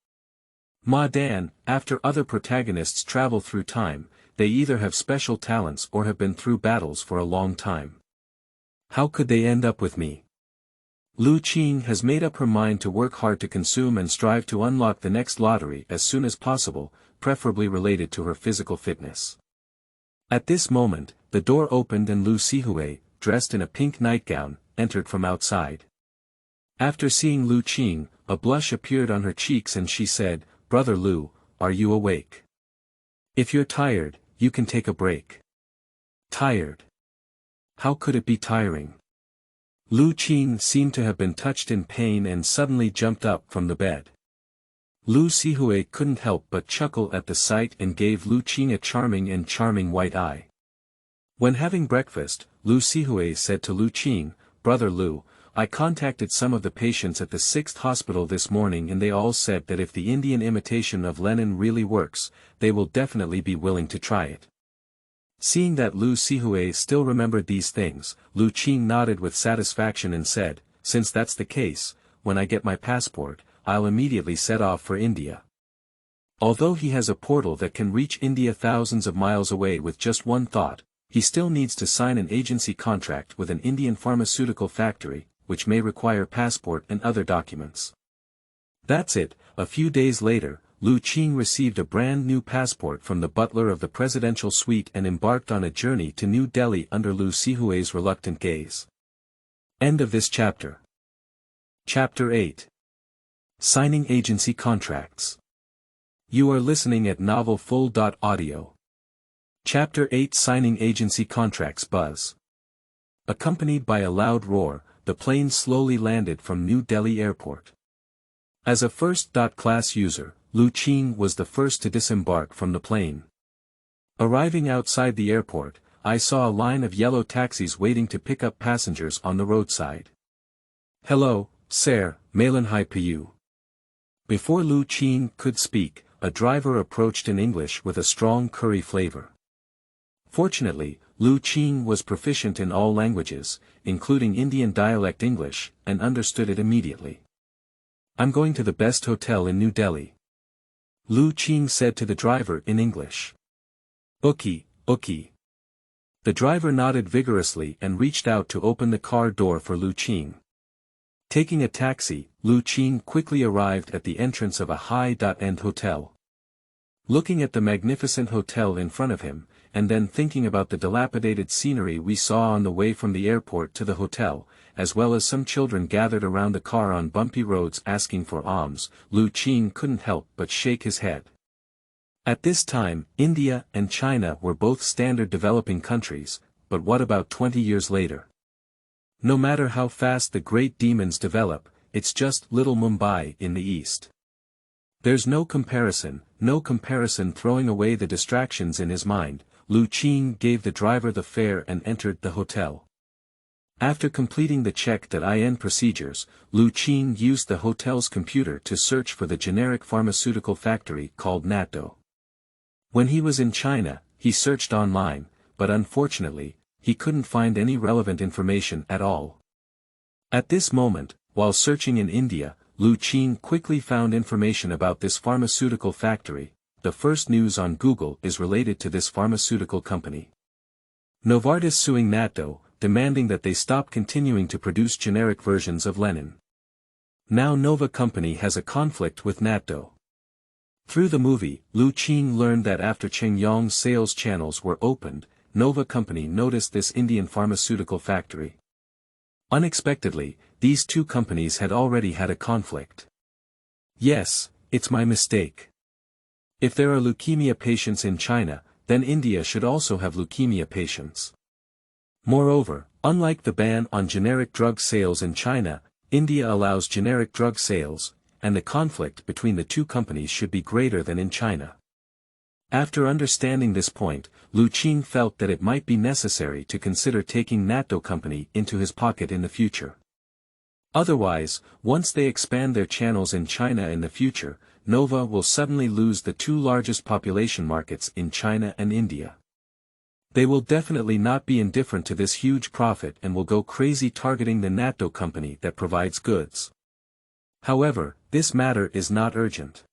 Ma Dan, after other protagonists travel through time, they either have special talents or have been through battles for a long time. How could they end up with me? Lu Qing has made up her mind to work hard to consume and strive to unlock the next lottery as soon as possible, preferably related to her physical fitness. At this moment, the door opened and Lu Sihue, dressed in a pink nightgown, entered from outside. After seeing Lu Qing, a blush appeared on her cheeks and she said, "Brother Lu, are you awake? If you're tired, you can take a break." Tired? How could it be tiring? Lu Qing seemed to have been touched in pain and suddenly jumped up from the bed. Lu Sihue couldn't help but chuckle at the sight and gave Lu Qing a charming white eye. When having breakfast, Lu Sihue said to Lu Qing, "Brother Lu, I contacted some of the patients at the 6th hospital this morning and they all said that if the Indian imitation of Lenin really works, they will definitely be willing to try it." Seeing that Lu Sihue still remembered these things, Lu Qing nodded with satisfaction and said, "Since that's the case, when I get my passport, I'll immediately set off for India." Although he has a portal that can reach India thousands of miles away with just one thought, he still needs to sign an agency contract with an Indian pharmaceutical factory, which may require passport and other documents. That's it. A few days later, Lu Qing received a brand new passport from the butler of the presidential suite and embarked on a journey to New Delhi under Lu Sihue's reluctant gaze. End of this chapter. Chapter 8. Signing Agency Contracts. You are listening at novelfull.audio. Chapter 8. Signing Agency Contracts. Buzz. Accompanied by a loud roar, the plane slowly landed from New Delhi Airport. As a first-class user, Lu Qing was the first to disembark from the plane. Arriving outside the airport, I saw a line of yellow taxis waiting to pick up passengers on the roadside. "Hello, sir, Malin Hai Piyu." Before Lu Qing could speak, a driver approached in English with a strong curry flavor. Fortunately, Lu Qing was proficient in all languages, including Indian dialect English, and understood it immediately. "I'm going to the best hotel in New Delhi," Lu Qing said to the driver in English. "Okay." The driver nodded vigorously and reached out to open the car door for Lu Qing. Taking a taxi, Lu Qing quickly arrived at the entrance of a high-end hotel. Looking at the magnificent hotel in front of him, and then thinking about the dilapidated scenery we saw on the way from the airport to the hotel, as well as some children gathered around the car on bumpy roads asking for alms, Lu Qing couldn't help but shake his head. At this time, India and China were both standard developing countries, but what about 20 years later? No matter how fast the great demons develop, it's just little Mumbai in the east. There's no comparison. Throwing away the distractions in his mind, Lu Qing gave the driver the fare and entered the hotel. After completing the check-in procedures, Lu Qing used the hotel's computer to search for the generic pharmaceutical factory called Natto. When he was in China, he searched online, but unfortunately, he couldn't find any relevant information at all. At this moment, while searching in India, Lu Qing quickly found information about this pharmaceutical factory. The first news on Google is related to this pharmaceutical company. Novartis suing Natto, demanding that they stop continuing to produce generic versions of Lenin. Now Nova Company has a conflict with Natto. Through the movie, Lu Qing learned that after Chengyong's sales channels were opened, Nova Company noticed this Indian pharmaceutical factory. Unexpectedly, these two companies had already had a conflict. Yes, it's my mistake. If there are leukemia patients in China, then India should also have leukemia patients. Moreover, unlike the ban on generic drug sales in China, India allows generic drug sales, and the conflict between the two companies should be greater than in China. After understanding this point, Lu Qing felt that it might be necessary to consider taking Natto Company into his pocket in the future. Otherwise, once they expand their channels in China in the future, Nova will suddenly lose the two largest population markets in China and India. They will definitely not be indifferent to this huge profit and will go crazy targeting the natto company that provides goods. However, this matter is not urgent.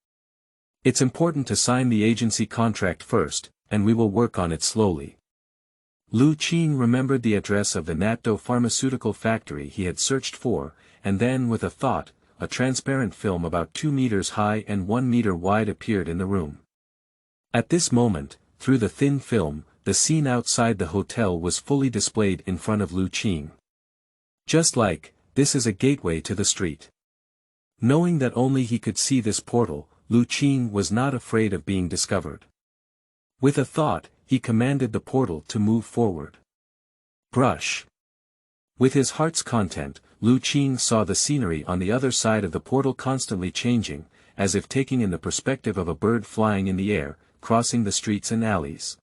It's important to sign the agency contract first, and we will work on it slowly. Lu Qing remembered the address of the natto pharmaceutical factory he had searched for, and then with a thought, a transparent film about 2 meters high and 1 meter wide appeared in the room. At this moment, through the thin film, the scene outside the hotel was fully displayed in front of Lu Qing. Just like, this is a gateway to the street. Knowing that only he could see this portal, Lu Qing was not afraid of being discovered. With a thought, he commanded the portal to move forward. Brush. With his heart's content, Lu Qing saw the scenery on the other side of the portal constantly changing, as if taking in the perspective of a bird flying in the air, crossing the streets and alleys.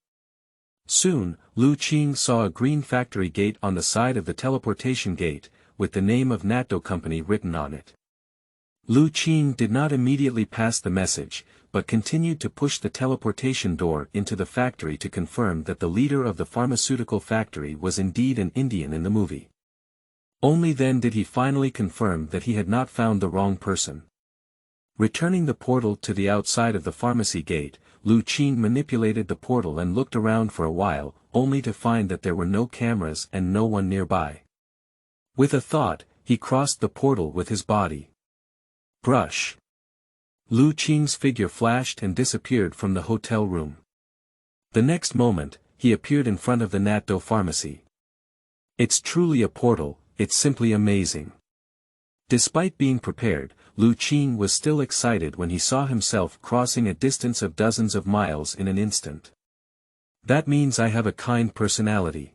Soon, Lu Qing saw a green factory gate on the side of the teleportation gate, with the name of natto company written on it. Lu Qing did not immediately pass the message, but continued to push the teleportation door into the factory to confirm that the leader of the pharmaceutical factory was indeed an Indian in the movie. Only then did he finally confirm that he had not found the wrong person. Returning the portal to the outside of the pharmacy gate, Lu Qing manipulated the portal and looked around for a while, only to find that there were no cameras and no one nearby. With a thought, he crossed the portal with his body. Brush. Lu Qing's figure flashed and disappeared from the hotel room. The next moment, he appeared in front of the natto pharmacy. It's truly a portal, it's simply amazing. Despite being prepared, Lu Qing was still excited when he saw himself crossing a distance of dozens of miles in an instant. That means I have a kind personality.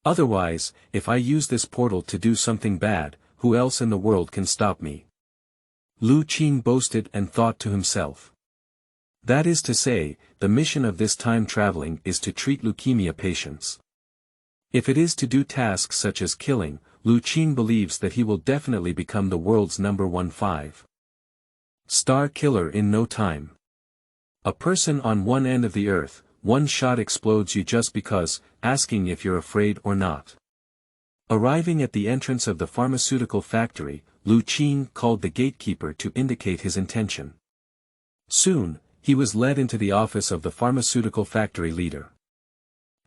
Otherwise, if I use this portal to do something bad, who else in the world can stop me? Lu Qing boasted and thought to himself. That is to say, the mission of this time traveling is to treat leukemia patients. If it is to do tasks such as killing, Lu Qing believes that he will definitely become the world's number 5-star killer in no time. A person on one end of the earth, one shot explodes you just because, asking if you're afraid or not. Arriving at the entrance of the pharmaceutical factory, Lu Qing called the gatekeeper to indicate his intention. Soon, he was led into the office of the pharmaceutical factory leader.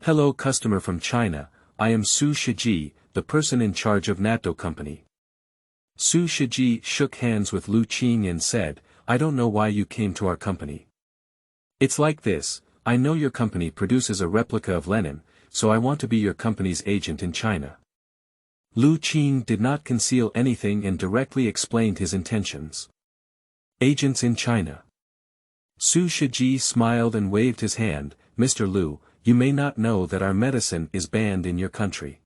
Hello customer from China, I am Su Shiji, the person in charge of natto company. Su Shiji shook hands with Lu Qing and said, I don't know why you came to our company. It's like this, I know your company produces a replica of Lenin, so I want to be your company's agent in China. Lu Qing did not conceal anything and directly explained his intentions. Agents in China. Su Shiji smiled and waved his hand, Mr. Lu, you may not know that our medicine is banned in your country.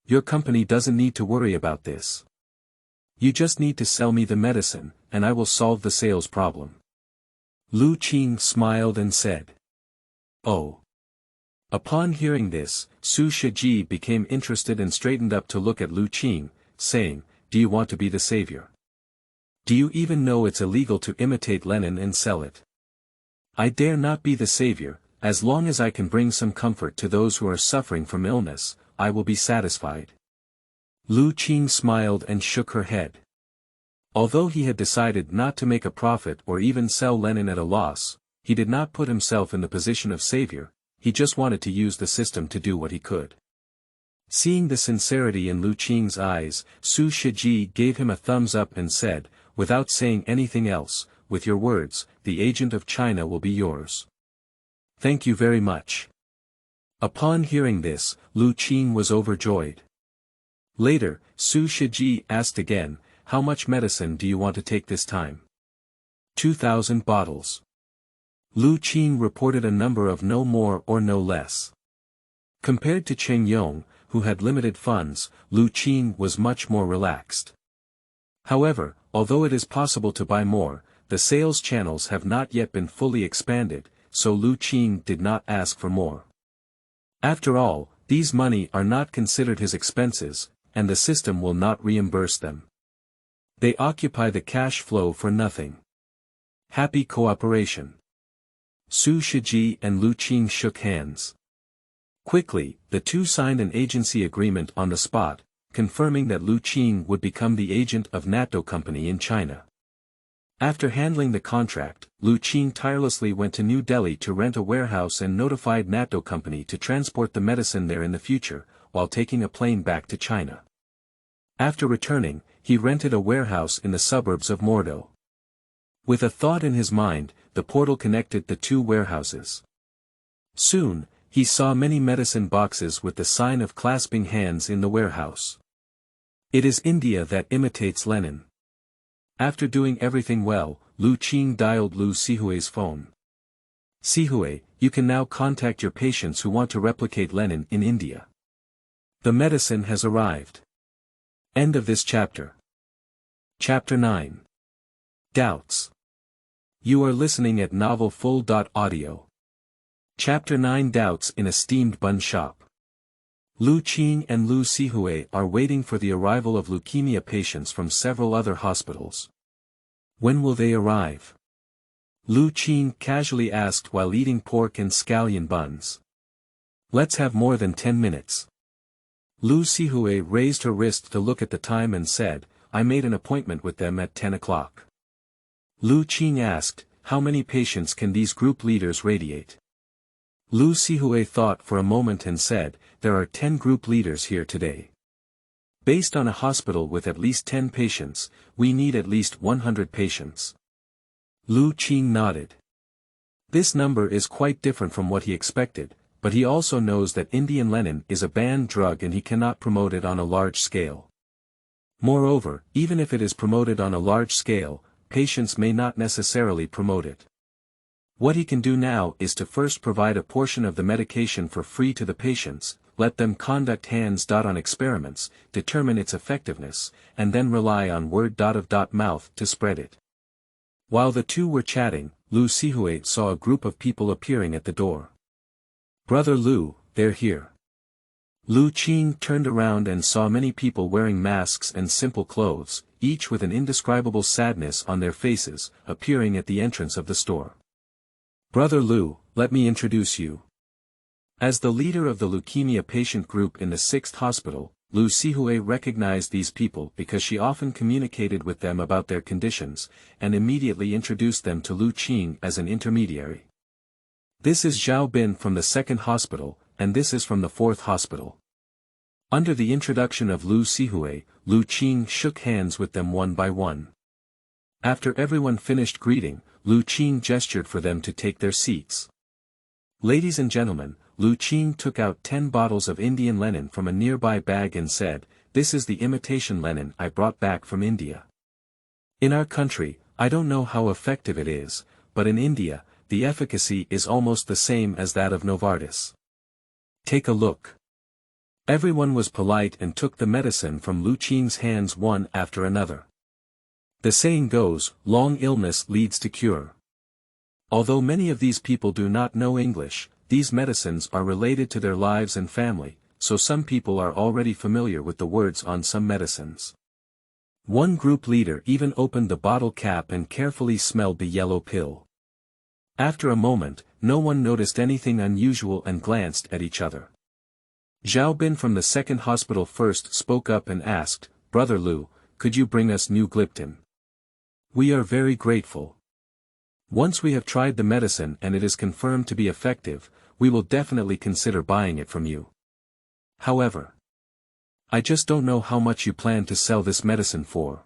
Your company doesn't need to worry about this. You just need to sell me the medicine, and I will solve the sales problem. Lu Qing smiled and said. Oh. Upon hearing this, Su Shiji became interested and straightened up to look at Lu Qing, saying, do you want to be the savior? Do you even know it's illegal to imitate Lenin and sell it? I dare not be the savior, as long as I can bring some comfort to those who are suffering from illness, I will be satisfied. Lu Qing smiled and shook her head. Although he had decided not to make a profit or even sell Lenin at a loss, he did not put himself in the position of savior, he just wanted to use the system to do what he could. Seeing the sincerity in Lu Qing's eyes, Su Shiji gave him a thumbs up and said, without saying anything else, with your words, the agent of China will be yours. Thank you very much. Upon hearing this, Lu Qing was overjoyed. Later, Su Shiji asked again, how much medicine do you want to take this time? 2,000 bottles. Lu Qing reported a number of no more or no less. Compared to Cheng Yong, who had limited funds, Lu Qing was much more relaxed. However, although it is possible to buy more, the sales channels have not yet been fully expanded, so Lu Qing did not ask for more. After all, these money are not considered his expenses, and the system will not reimburse them. They occupy the cash flow for nothing. Happy cooperation. Su Shiji and Lu Qing shook hands. Quickly, the two signed an agency agreement on the spot, confirming that Lu Qing would become the agent of Natto Company in China. After handling the contract, Lu Qing tirelessly went to New Delhi to rent a warehouse and notified Natto Company to transport the medicine there in the future, while taking a plane back to China. After returning, he rented a warehouse in the suburbs of Mordo. With a thought in his mind, the portal connected the two warehouses. Soon, he saw many medicine boxes with the sign of clasping hands in the warehouse. It is India that imitates Lenin. After doing everything well, Lu Qing dialed Lu Sihue's phone. Sihue, you can now contact your patients who want to replicate Lenin in India. The medicine has arrived. End of this chapter. Chapter 9. Doubts. You are listening at novelfull.audio. Chapter 9 Doubts in a steamed bun shop. Lu Qing and Lu Sihue are waiting for the arrival of leukemia patients from several other hospitals. When will they arrive? Lu Qing casually asked while eating pork and scallion buns. Let's have more than 10 minutes. Lu Sihue raised her wrist to look at the time and said, I made an appointment with them at 10 o'clock. Lu Qing asked, how many patients can these group leaders radiate? Lu Sihue thought for a moment and said, there are 10 group leaders here today. Based on a hospital with at least 10 patients, we need at least 100 patients. Lu Qing nodded. This number is quite different from what he expected, but he also knows that Indian Lenin is a banned drug and he cannot promote it on a large scale. Moreover, even if it is promoted on a large scale, patients may not necessarily promote it. What he can do now is to first provide a portion of the medication for free to the patients, let them conduct hands-on experiments, determine its effectiveness, and then rely on word-of-mouth to spread it. While the two were chatting, Lu Sihue saw a group of people appearing at the door. Brother Lu, they're here. Lu Qing turned around and saw many people wearing masks and simple clothes, each with an indescribable sadness on their faces, appearing at the entrance of the store. Brother Lu, let me introduce you. As the leader of the leukemia patient group in the 6th hospital, Lu Sihue recognized these people because she often communicated with them about their conditions, and immediately introduced them to Lu Qing as an intermediary. This is Zhao Bin from the 2nd hospital, and this is from the 4th hospital. Under the introduction of Lu Sihue, Lu Qing shook hands with them one by one. After everyone finished greeting, Lu Qing gestured for them to take their seats. Ladies and gentlemen, Lu Qing took out 10 bottles of Indian Lenin from a nearby bag and said, this is the imitation Lenin I brought back from India. In our country, I don't know how effective it is, but in India, the efficacy is almost the same as that of Novartis. Take a look. Everyone was polite and took the medicine from Lu Qing's hands one after another. The saying goes, long illness leads to cure. Although many of these people do not know English, these medicines are related to their lives and family, so some people are already familiar with the words on some medicines. One group leader even opened the bottle cap and carefully smelled the yellow pill. After a moment, no one noticed anything unusual and glanced at each other. Zhao Bin from the 2nd hospital first spoke up and asked, Brother Lu, could you bring us new gliptin? We are very grateful. Once we have tried the medicine and it is confirmed to be effective, we will definitely consider buying it from you. However, I just don't know how much you plan to sell this medicine for.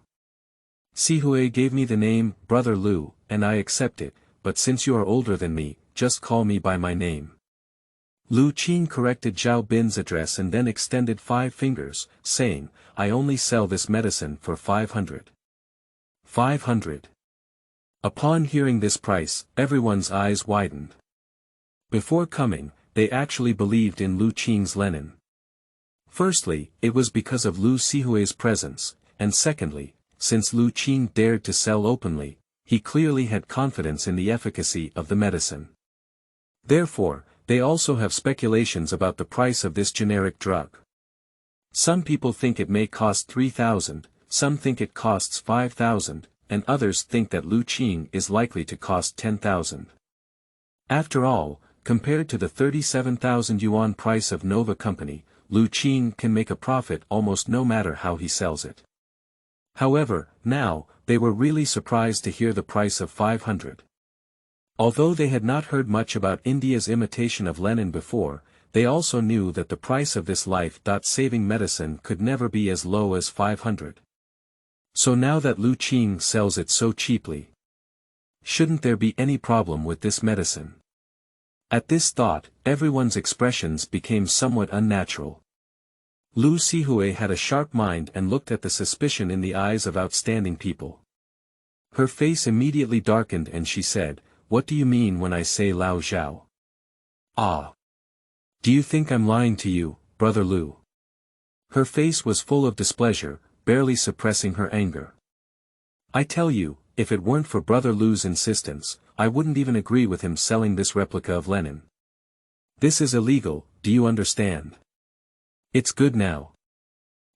Sihue gave me the name, Brother Lu, and I accept it, but since you are older than me, just call me by my name. Lu Qing corrected Zhao Bin's address and then extended 5 fingers, saying, I only sell this medicine for 500. 500. Upon hearing this price, everyone's eyes widened. Before coming, they actually believed in Lu Qing's Lenin. Firstly, it was because of Lu Sihue's presence, and secondly, since Lu Qing dared to sell openly, he clearly had confidence in the efficacy of the medicine. Therefore, they also have speculations about the price of this generic drug. Some people think it may cost 3,000, some think it costs 5,000, and others think that Lu Qing is likely to cost 10,000. After all, compared to the 37,000 yuan price of Nova Company, Lu Qing can make a profit almost no matter how he sells it. However, now, they were really surprised to hear the price of 500. Although they had not heard much about India's imitation of Lenin before, they also knew that the price of this life-saving medicine could never be as low as 500. So now that Lu Qing sells it so cheaply, shouldn't there be any problem with this medicine? At this thought, everyone's expressions became somewhat unnatural. Lu Sihue had a sharp mind and looked at the suspicion in the eyes of outstanding people. Her face immediately darkened and she said, "What do you mean when I say Lao Zhao? Ah! Do you think I'm lying to you, Brother Lu?" Her face was full of displeasure, barely suppressing her anger. "I tell you, if it weren't for Brother Lu's insistence, I wouldn't even agree with him selling this replica of Lenin. This is illegal, do you understand? It's good now.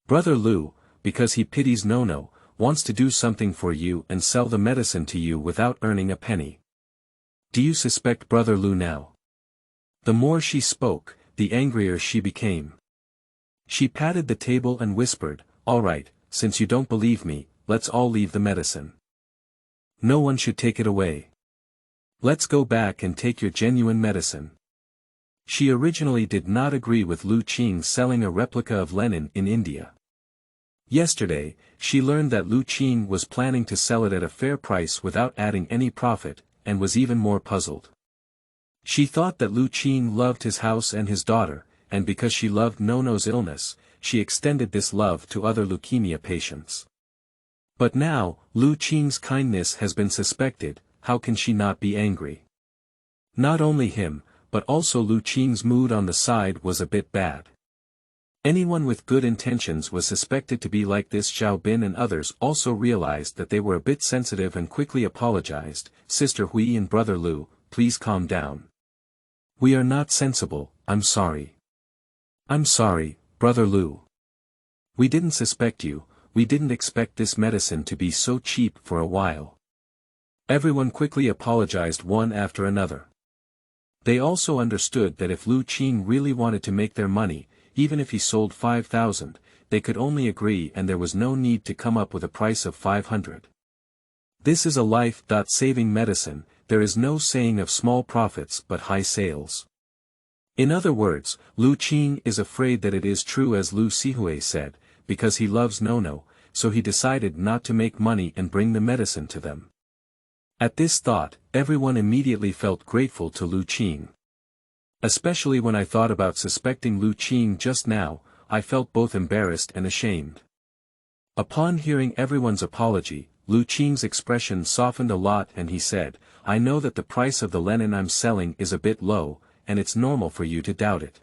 Brother Lu, because he pities Nono, wants to do something for you and sell the medicine to you without earning a penny. Do you suspect Brother Lu now?" The more she spoke, the angrier she became. She patted the table and whispered, "All right, since you don't believe me, let's all leave the medicine. No one should take it away. Let's go back and take your genuine medicine." She originally did not agree with Lu Qing selling a replica of Lenin in India. Yesterday, she learned that Lu Qing was planning to sell it at a fair price without adding any profit, and was even more puzzled. She thought that Lu Qing loved his house and his daughter, and because she loved Nono's illness, she extended this love to other leukemia patients. But now, Lu Qing's kindness has been suspected, how can she not be angry? Not only him, but also Lu Qing's mood on the side was a bit bad. Anyone with good intentions was suspected to be like this. Xiao Bin and others also realized that they were a bit sensitive and quickly apologized. "Sister Hui and Brother Lu, please calm down. We are not sensible, I'm sorry. I'm sorry, Brother Lu. We didn't suspect you, we didn't expect this medicine to be so cheap for a while." Everyone quickly apologized one after another. They also understood that if Lu Qing really wanted to make their money, even if he sold 5,000, they could only agree and there was no need to come up with a price of 500. This is a life-saving medicine, there is no saying of small profits but high sales. In other words, Lu Qing is afraid that it is true as Lu Sihue said, because he loves Nono, so he decided not to make money and bring the medicine to them. At this thought, everyone immediately felt grateful to Lu Qing. Especially when I thought about suspecting Lu Qing just now, I felt both embarrassed and ashamed. Upon hearing everyone's apology, Lu Qing's expression softened a lot and he said, "I know that the price of the Lenin I'm selling is a bit low, and it's normal for you to doubt it.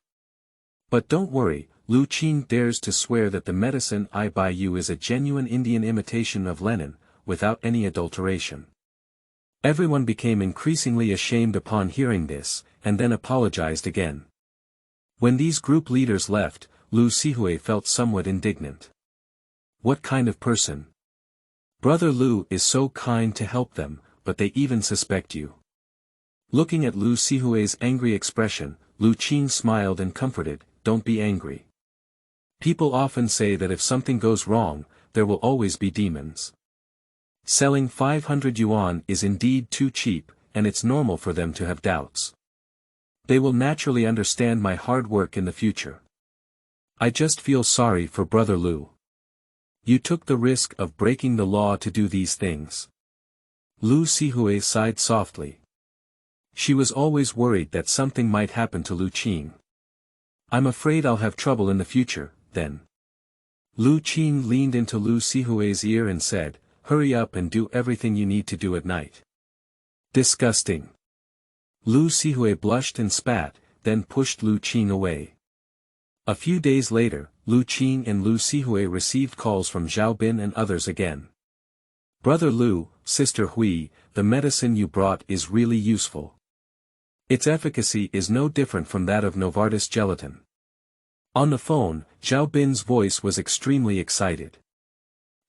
But don't worry, Lu Qing dares to swear that the medicine I buy you is a genuine Indian imitation of Lenin, without any adulteration." Everyone became increasingly ashamed upon hearing this, and then apologized again. When these group leaders left, Lu Sihue felt somewhat indignant. What kind of person? Brother Lu is so kind to help them, but they even suspect you. Looking at Lu Sihue's angry expression, Lu Qing smiled and comforted, "Don't be angry. People often say that if something goes wrong, there will always be demons. Selling 500 yuan is indeed too cheap, and it's normal for them to have doubts. They will naturally understand my hard work in the future. I just feel sorry for Brother Lu. You took the risk of breaking the law to do these things." Lu Sihue sighed softly. She was always worried that something might happen to Lu Qing. "I'm afraid I'll have trouble in the future, then." Lu Qing leaned into Lu Sihue's ear and said, "Hurry up and do everything you need to do at night." Disgusting. Lu Sihue blushed and spat, then pushed Lu Qing away. A few days later, Lu Qing and Lu Sihue received calls from Xiao Bin and others again. "Brother Lu, Sister Hui, the medicine you brought is really useful. Its efficacy is no different from that of Novartis gelatin." On the phone, Xiao Bin's voice was extremely excited.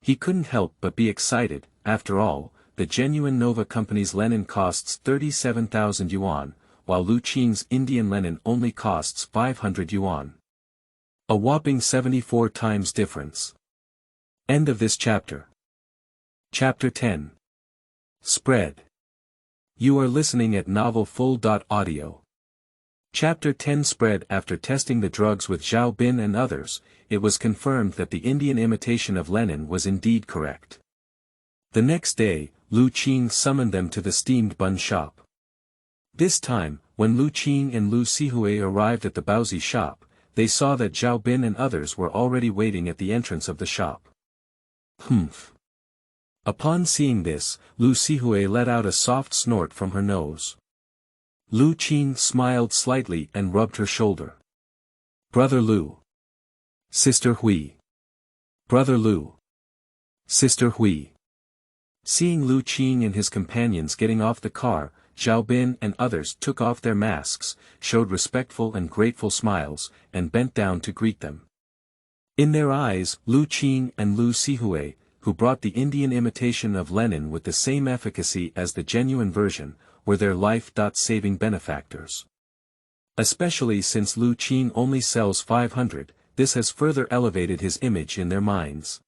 He couldn't help but be excited, after all, the genuine Nova Company's Lenin costs 37,000 yuan, while Lu Qing's Indian Lenin only costs 500 yuan. A whopping 74 times difference. End of this chapter. Chapter 10. Spread. You are listening at novelfull.audio. Chapter 10 Spread. After testing the drugs with Zhao Bin and others, it was confirmed that the Indian imitation of Lenin was indeed correct. The next day, Lu Qing summoned them to the steamed bun shop. This time, when Lu Qing and Lu Sihui arrived at the Baozi shop, they saw that Zhao Bin and others were already waiting at the entrance of the shop. Humph. Upon seeing this, Lu Sihui let out a soft snort from her nose. Lu Qing smiled slightly and rubbed her shoulder. Brother Lu. Sister Hui. Brother Lu. Sister Hui. Seeing Lu Qing and his companions getting off the car, Zhao Bin and others took off their masks, showed respectful and grateful smiles, and bent down to greet them. In their eyes, Lu Qing and Lu Sihui, who brought the Indian imitation of Lenin with the same efficacy as the genuine version, were their life-saving benefactors. Especially since Lu Qing only sells 500, this has further elevated his image in their minds.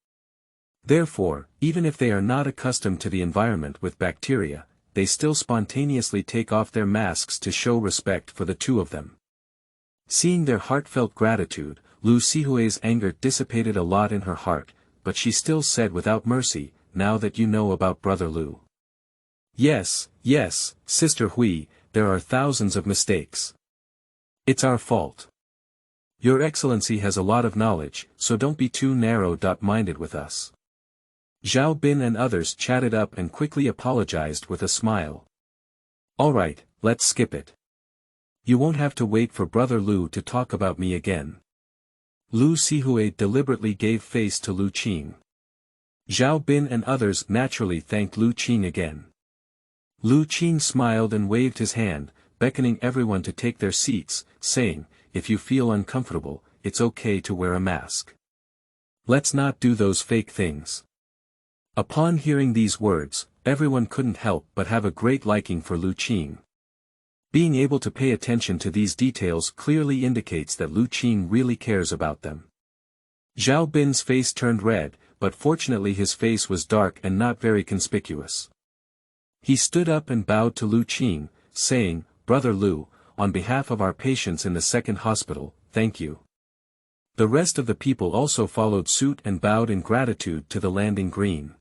Therefore, even if they are not accustomed to the environment with bacteria, they still spontaneously take off their masks to show respect for the two of them. Seeing their heartfelt gratitude, Lu Sihui's anger dissipated a lot in her heart, but she still said without mercy, "Now that you know about Brother Lu." Yes, Sister Hui, there are thousands of mistakes. It's our fault. Your Excellency has a lot of knowledge, so don't be too narrow-minded with us. Zhao Bin and others chatted up and quickly apologized with a smile. Alright, let's skip it. You won't have to wait for Brother Lu to talk about me again. Lu Sihui deliberately gave face to Lu Qing. Zhao Bin and others naturally thanked Lu Qing again. Lu Qing smiled and waved his hand, beckoning everyone to take their seats, saying, "If you feel uncomfortable, it's okay to wear a mask. Let's not do those fake things." Upon hearing these words, everyone couldn't help but have a great liking for Lu Qing. Being able to pay attention to these details clearly indicates that Lu Qing really cares about them. Zhao Bin's face turned red, but fortunately his face was dark and not very conspicuous. He stood up and bowed to Lu Qing, saying, "Brother Lu, on behalf of our patients in the second hospital, thank you." The rest of the people also followed suit and bowed in gratitude to the landing green.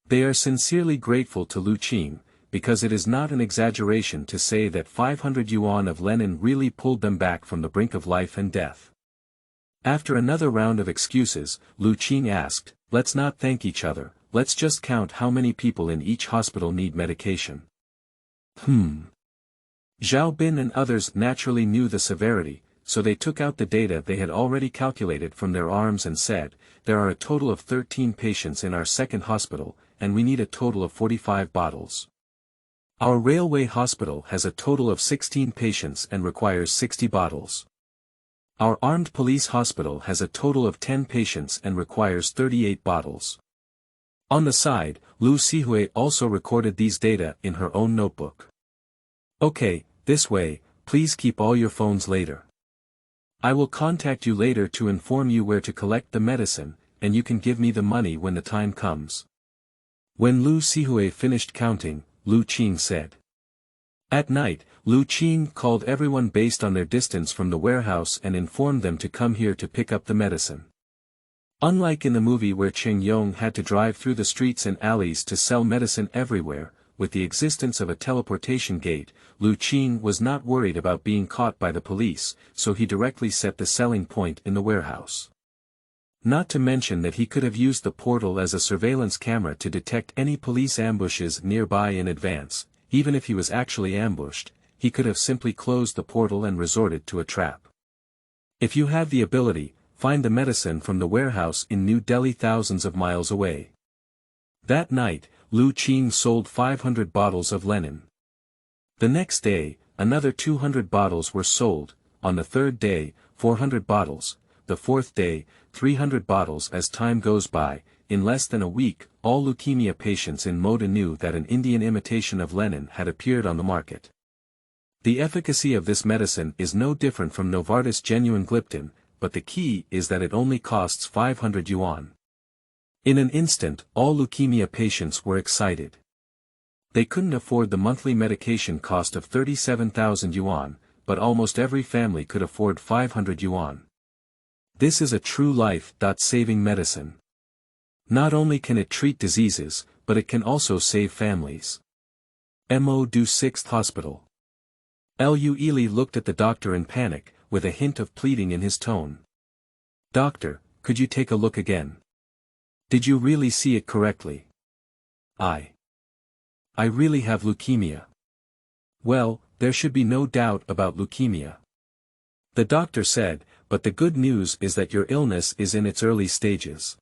They are sincerely grateful to Lu Qing, because it is not an exaggeration to say that 500 yuan of Lenin really pulled them back from the brink of life and death. After another round of excuses, Lu Qing asked, "Let's not thank each other, let's just count how many people in each hospital need medication." Zhao Bin and others naturally knew the severity, so they took out the data they had already calculated from their arms and said, "There are a total of 13 patients in our second hospital, and we need a total of 45 bottles. Our railway hospital has a total of 16 patients and requires 60 bottles. Our armed police hospital has a total of 10 patients and requires 38 bottles." On the side, Lu Sihui also recorded these data in her own notebook. "Okay, this way, please keep all your phones later. I will contact you later to inform you where to collect the medicine, and you can give me the money when the time comes." When Lu Sihui finished counting, Lu Qing said. At night, Lu Qing called everyone based on their distance from the warehouse and informed them to come here to pick up the medicine. Unlike in the movie where Qing Yong had to drive through the streets and alleys to sell medicine everywhere, with the existence of a teleportation gate, Lu Qing was not worried about being caught by the police, so he directly set the selling point in the warehouse. Not to mention that he could have used the portal as a surveillance camera to detect any police ambushes nearby in advance. Even if he was actually ambushed, he could have simply closed the portal and resorted to a trap. If you have the ability, find the medicine from the warehouse in New Delhi thousands of miles away. That night, Lu Qing sold 500 bottles of Lenin. The next day, another 200 bottles were sold, on the third day, 400 bottles, the fourth day, 300 bottles. As time goes by, in less than a week, all leukemia patients in Moda knew that an Indian imitation of Lenin had appeared on the market. The efficacy of this medicine is no different from Novartis genuine gliptin, but the key is that it only costs 500 yuan. In an instant, all leukemia patients were excited. They couldn't afford the monthly medication cost of 37,000 yuan, but almost every family could afford 500 yuan. This is a true life-saving medicine. Not only can it treat diseases, but it can also save families. Mo du 6th Hospital. Lu Ili looked at the doctor in panic, with a hint of pleading in his tone. "Doctor, could you take a look again? Did you really see it correctly? I really have leukemia." "Well, there should be no doubt about leukemia," the doctor said, "but the good news is that your illness is in its early stages.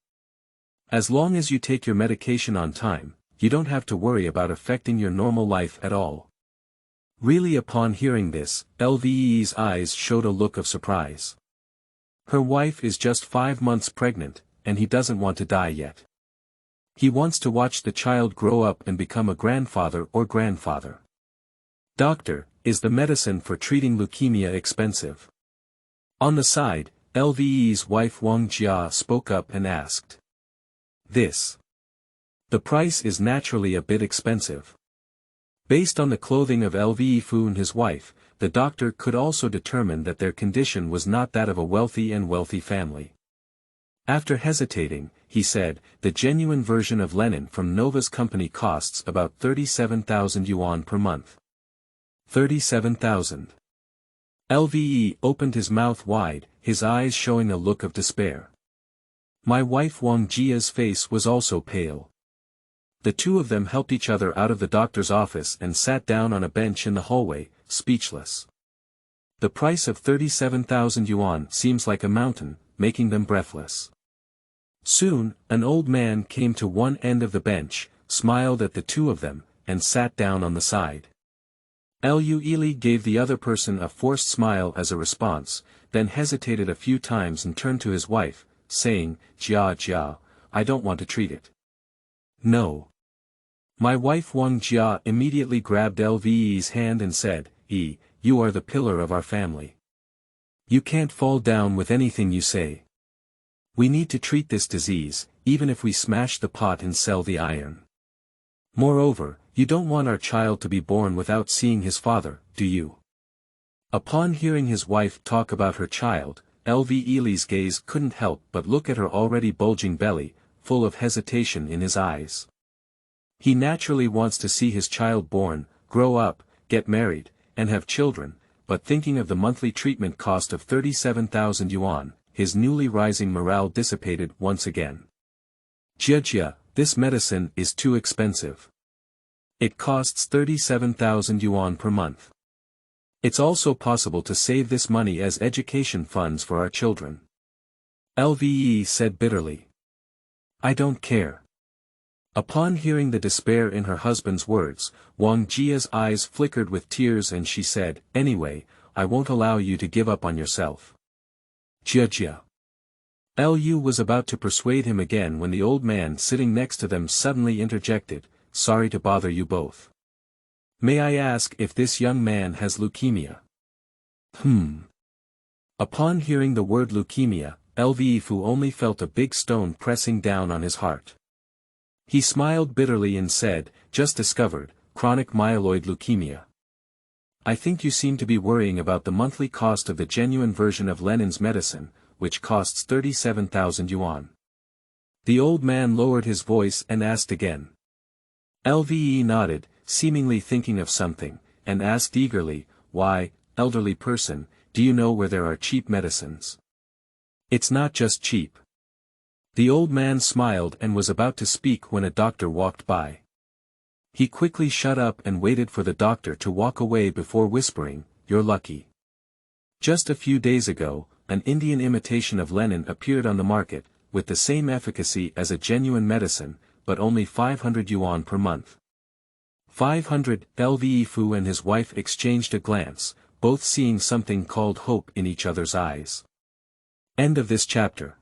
As long as you take your medication on time, you don't have to worry about affecting your normal life at all." Really, upon hearing this, Lve's eyes showed a look of surprise. Her wife is just 5 months pregnant, and he doesn't want to die yet. He wants to watch the child grow up and become a grandfather or grandfather. "Doctor, is the medicine for treating leukemia expensive?" On the side, Lve's wife Wang Jia spoke up and asked. The price is naturally a bit expensive. Based on the clothing of Lve Fu and his wife, the doctor could also determine that their condition was not that of a wealthy family. After hesitating, he said, "The genuine version of Lenin from Nova's company costs about 37,000 yuan per month." 37,000. Lve opened his mouth wide, his eyes showing a look of despair. My wife Wang Jia's face was also pale. The two of them helped each other out of the doctor's office and sat down on a bench in the hallway, speechless. The price of 37,000 yuan seems like a mountain, making them breathless. Soon, an old man came to one end of the bench, smiled at the two of them, and sat down on the side. Lu Ili gave the other person a forced smile as a response, then hesitated a few times and turned to his wife, saying, Jia, I don't want to treat it." "No." My wife Wang Jia immediately grabbed Lve's hand and said, You are the pillar of our family. You can't fall down with anything you say. We need to treat this disease, even if we smash the pot and sell the iron. Moreover, you don't want our child to be born without seeing his father, do you?" Upon hearing his wife talk about her child, Lve Ili's gaze couldn't help but look at her already bulging belly, full of hesitation in his eyes. He naturally wants to see his child born, grow up, get married, and have children, but thinking of the monthly treatment cost of 37,000 yuan, his newly rising morale dissipated once again. "Jia, this medicine is too expensive. It costs 37,000 yuan per month. It's also possible to save this money as education funds for our children." Lve said bitterly. "I don't care." Upon hearing the despair in her husband's words, Wang Jia's eyes flickered with tears and she said, "Anyway, I won't allow you to give up on yourself." Jia. Lu was about to persuade him again when the old man sitting next to them suddenly interjected, "Sorry to bother you both. May I ask if this young man has leukemia?" Upon hearing the word leukemia, Lve Fu only felt a big stone pressing down on his heart. He smiled bitterly and said, "Just discovered, chronic myeloid leukemia. I think you seem to be worrying about the monthly cost of the genuine version of Lenin's medicine, which costs 37,000 yuan. The old man lowered his voice and asked again. Lve nodded, seemingly thinking of something, and asked eagerly, "Why, elderly person, do you know where there are cheap medicines?" "It's not just cheap." The old man smiled and was about to speak when a doctor walked by. He quickly shut up and waited for the doctor to walk away before whispering, "You're lucky. Just a few days ago, an Indian imitation of Lenin appeared on the market, with the same efficacy as a genuine medicine, but only 500 yuan per month." 500. Lve Fu and his wife exchanged a glance, both seeing something called hope in each other's eyes. End of this chapter.